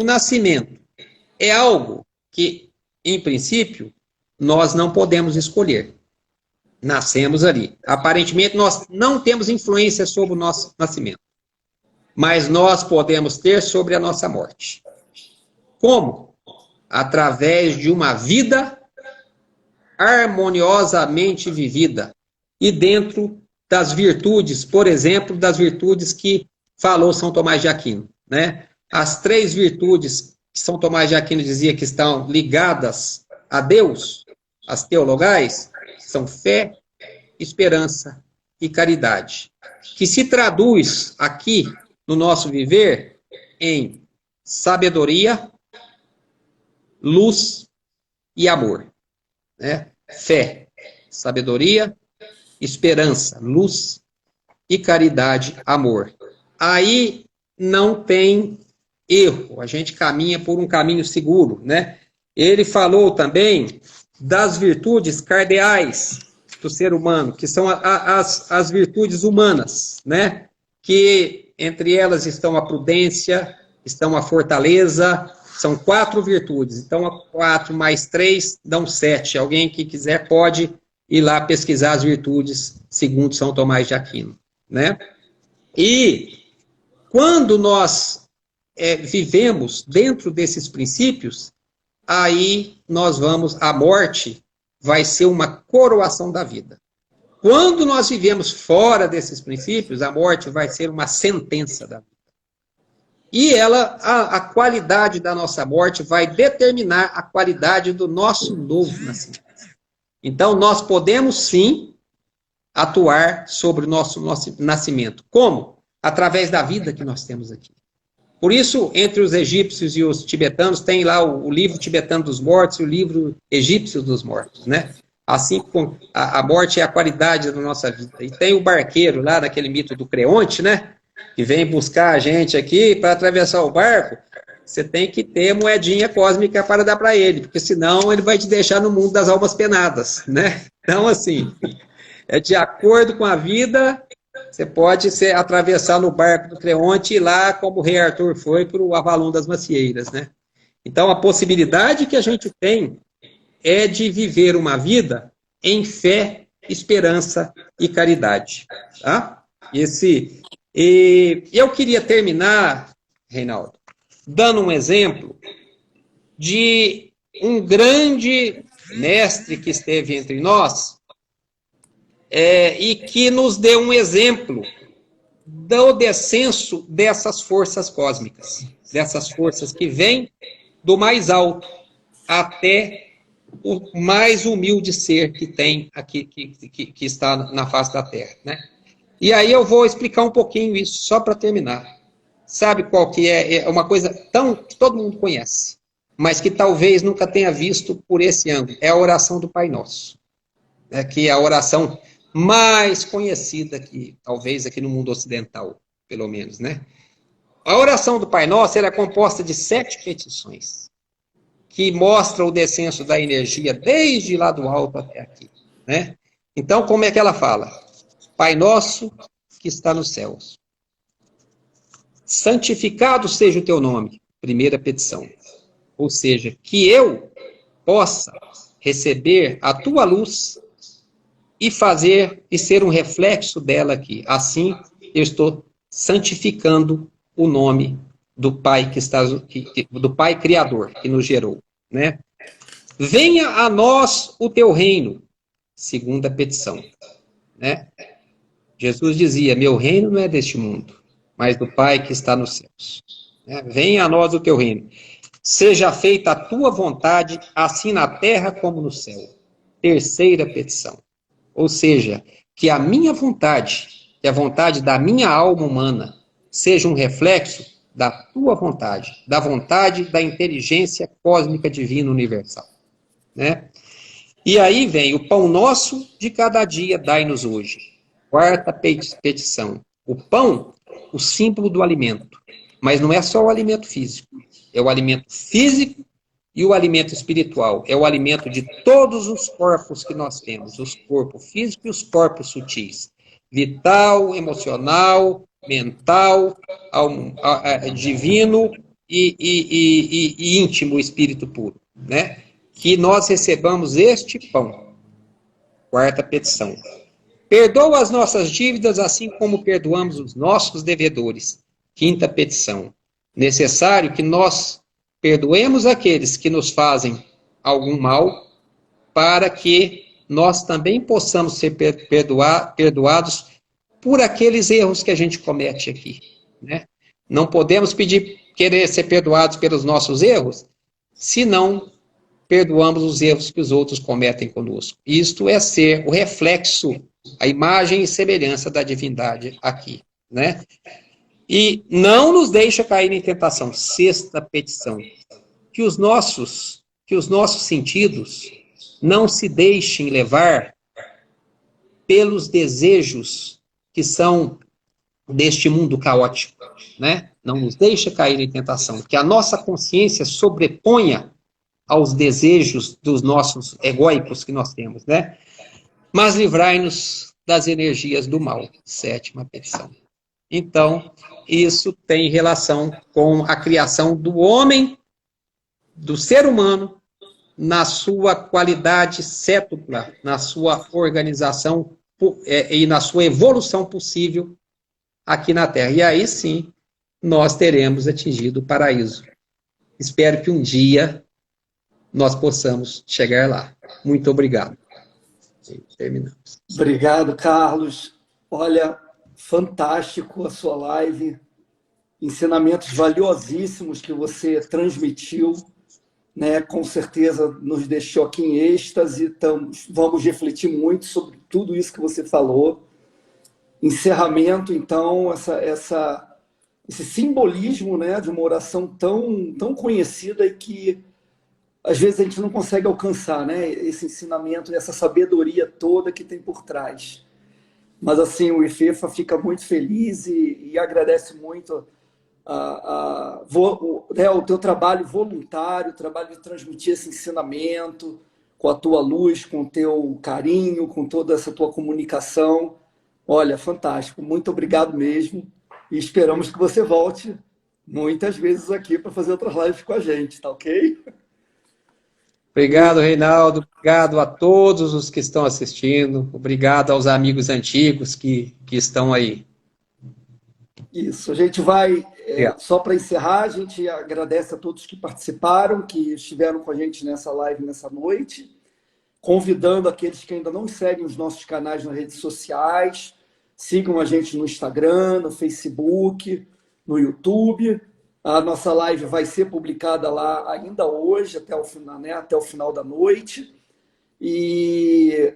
B: nascimento é algo que, em princípio, nós não podemos escolher. Nascemos ali. Aparentemente, nós não temos influência sobre o nosso nascimento, mas nós podemos ter sobre a nossa morte. Como? Através de uma vida harmoniosamente vivida e dentro das virtudes, por exemplo, das virtudes que falou São Tomás de Aquino, né? As 3 virtudes que São Tomás de Aquino dizia que estão ligadas a Deus, as teologais, são fé, esperança e caridade, que se traduz aqui no nosso viver em sabedoria, luz e amor, né? Fé, sabedoria, esperança, luz e caridade, amor. Aí não tem erro, a gente caminha por um caminho seguro, né? Ele falou também das virtudes cardeais do ser humano, que são as virtudes humanas, né? Que entre elas estão a prudência, estão a fortaleza, são 4 virtudes. Então, 4 mais 3 dão 7. Alguém que quiser pode ir lá pesquisar as virtudes segundo São Tomás de Aquino, né? E quando nós vivemos dentro desses princípios, aí a morte vai ser uma coroação da vida. Quando nós vivemos fora desses princípios, a morte vai ser uma sentença da vida. E a qualidade da nossa morte vai determinar a qualidade do nosso novo nascimento. Então, nós podemos sim atuar sobre o nosso nascimento. Como? Através da vida que nós temos aqui. Por isso, entre os egípcios e os tibetanos, tem lá o livro tibetano dos mortos e o livro egípcio dos mortos, né? Assim como a morte é a qualidade da nossa vida. E tem o barqueiro lá, naquele mito do Creonte, né? Que vem buscar a gente aqui para atravessar o barco. Você tem que ter moedinha cósmica para dar para ele, porque senão ele vai te deixar no mundo das almas penadas, né? Então, assim, é de acordo com a vida. Você pode atravessar no barco do Creonte e ir lá, como o rei Arthur foi, para o Avalon das Macieiras, né? Então, a possibilidade que a gente tem é de viver uma vida em fé, esperança e caridade, tá? E eu queria terminar, Reinaldo, dando um exemplo de um grande mestre que esteve entre nós, e que nos deu um exemplo do descenso dessas forças cósmicas, dessas forças que vêm do mais alto até o mais humilde ser que tem aqui, que está na face da Terra, né? E aí eu vou explicar um pouquinho isso, só para terminar. Sabe qual que é? É uma coisa que todo mundo conhece, mas que talvez nunca tenha visto por esse ângulo. É a oração do Pai Nosso, né? Que é a oração mais conhecida aqui, talvez aqui no mundo ocidental, pelo menos, né? A oração do Pai Nosso era composta de 7 petições, que mostra o descenso da energia desde lá do alto até aqui, né? Então, como é que ela fala? Pai Nosso que está nos céus, santificado seja o teu nome, primeira petição. Ou seja, que eu possa receber a tua luz e ser um reflexo dela aqui. Assim, eu estou santificando o nome do Pai do Pai Criador que nos gerou, né? Venha a nós o teu reino, segunda petição, né? Jesus dizia: meu reino não é deste mundo, mas do Pai que está nos céus. Né? Venha a nós o teu reino. Seja feita a tua vontade, assim na terra como no céu. Terceira petição. Ou seja, que a minha vontade, que a vontade da minha alma humana, seja um reflexo da tua vontade, da vontade da inteligência cósmica divina universal. Né? E aí vem o pão nosso de cada dia, dai-nos hoje. Quarta petição. O pão, o símbolo do alimento. Mas não é só o alimento físico. É o alimento físico e o alimento espiritual. É o alimento de todos os corpos que nós temos. Os corpos físicos e os corpos sutis. Vital, emocional, mental, divino e íntimo, espírito puro. Né? Que nós recebamos este pão. Quarta petição. Perdoa as nossas dívidas, assim como perdoamos os nossos devedores. Quinta petição. Necessário que nós perdoemos aqueles que nos fazem algum mal, para que nós também possamos ser perdoados por aqueles erros que a gente comete aqui, né? Não podemos querer ser perdoados pelos nossos erros, se não perdoamos os erros que os outros cometem conosco. Isto é ser o reflexo, a imagem e semelhança da divindade aqui, né? E não nos deixa cair em tentação. Sexta petição. Que os nossos sentidos não se deixem levar pelos desejos que são deste mundo caótico, né? Não nos deixa cair em tentação. Que a nossa consciência sobreponha aos desejos dos nossos egóicos que nós temos, né? Mas livrai-nos das energias do mal. Sétima petição. Então, isso tem relação com a criação do homem, do ser humano, na sua qualidade cétupla, na sua organização e na sua evolução possível aqui na Terra. E aí sim, nós teremos atingido o paraíso. Espero que um dia nós possamos chegar lá. Muito obrigado. Terminamos.
A: Obrigado, Carlos. Olha, fantástico a sua live. Ensinamentos valiosíssimos que você transmitiu, né? Com certeza nos deixou aqui em êxtase. Vamos refletir muito sobre tudo isso que você falou. Encerramento, então, esse simbolismo, né, de uma oração tão conhecida e que às vezes a gente não consegue alcançar, né, esse ensinamento, essa sabedoria toda que tem por trás. Mas assim, o IFEFA fica muito feliz e agradece muito o teu trabalho voluntário, o trabalho de transmitir esse ensinamento com a tua luz, com o teu carinho, com toda essa tua comunicação. Olha, fantástico. Muito obrigado mesmo. E esperamos que você volte muitas vezes aqui para fazer outras lives com a gente, tá ok?
B: Obrigado, Reinaldo. Obrigado a todos os que estão assistindo. Obrigado aos amigos antigos que estão aí.
A: Isso. A gente vai, só para encerrar, a gente agradece a todos que participaram, que estiveram com a gente nessa live, nessa noite. Convidando aqueles que ainda não seguem os nossos canais nas redes sociais, sigam a gente no Instagram, no Facebook, no YouTube. A nossa live vai ser publicada lá ainda hoje, até o final, né? Até o final da noite. E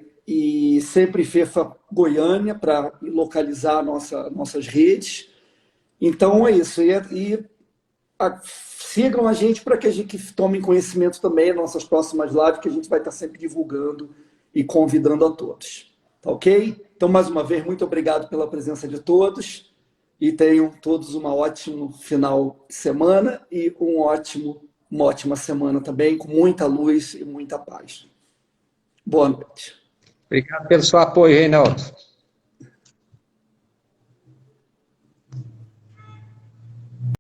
A: sempre FEFA Goiânia, para localizar nossas redes. Então é isso. Sigam a gente para que a gente tome conhecimento também das nossas próximas lives, que a gente vai estar sempre divulgando e convidando a todos. Tá ok? Então, mais uma vez, muito obrigado pela presença de todos e tenham todos um ótimo final de semana e uma ótima semana também, com muita luz e muita paz. Boa noite.
B: Obrigado pelo seu apoio, Reinaldo.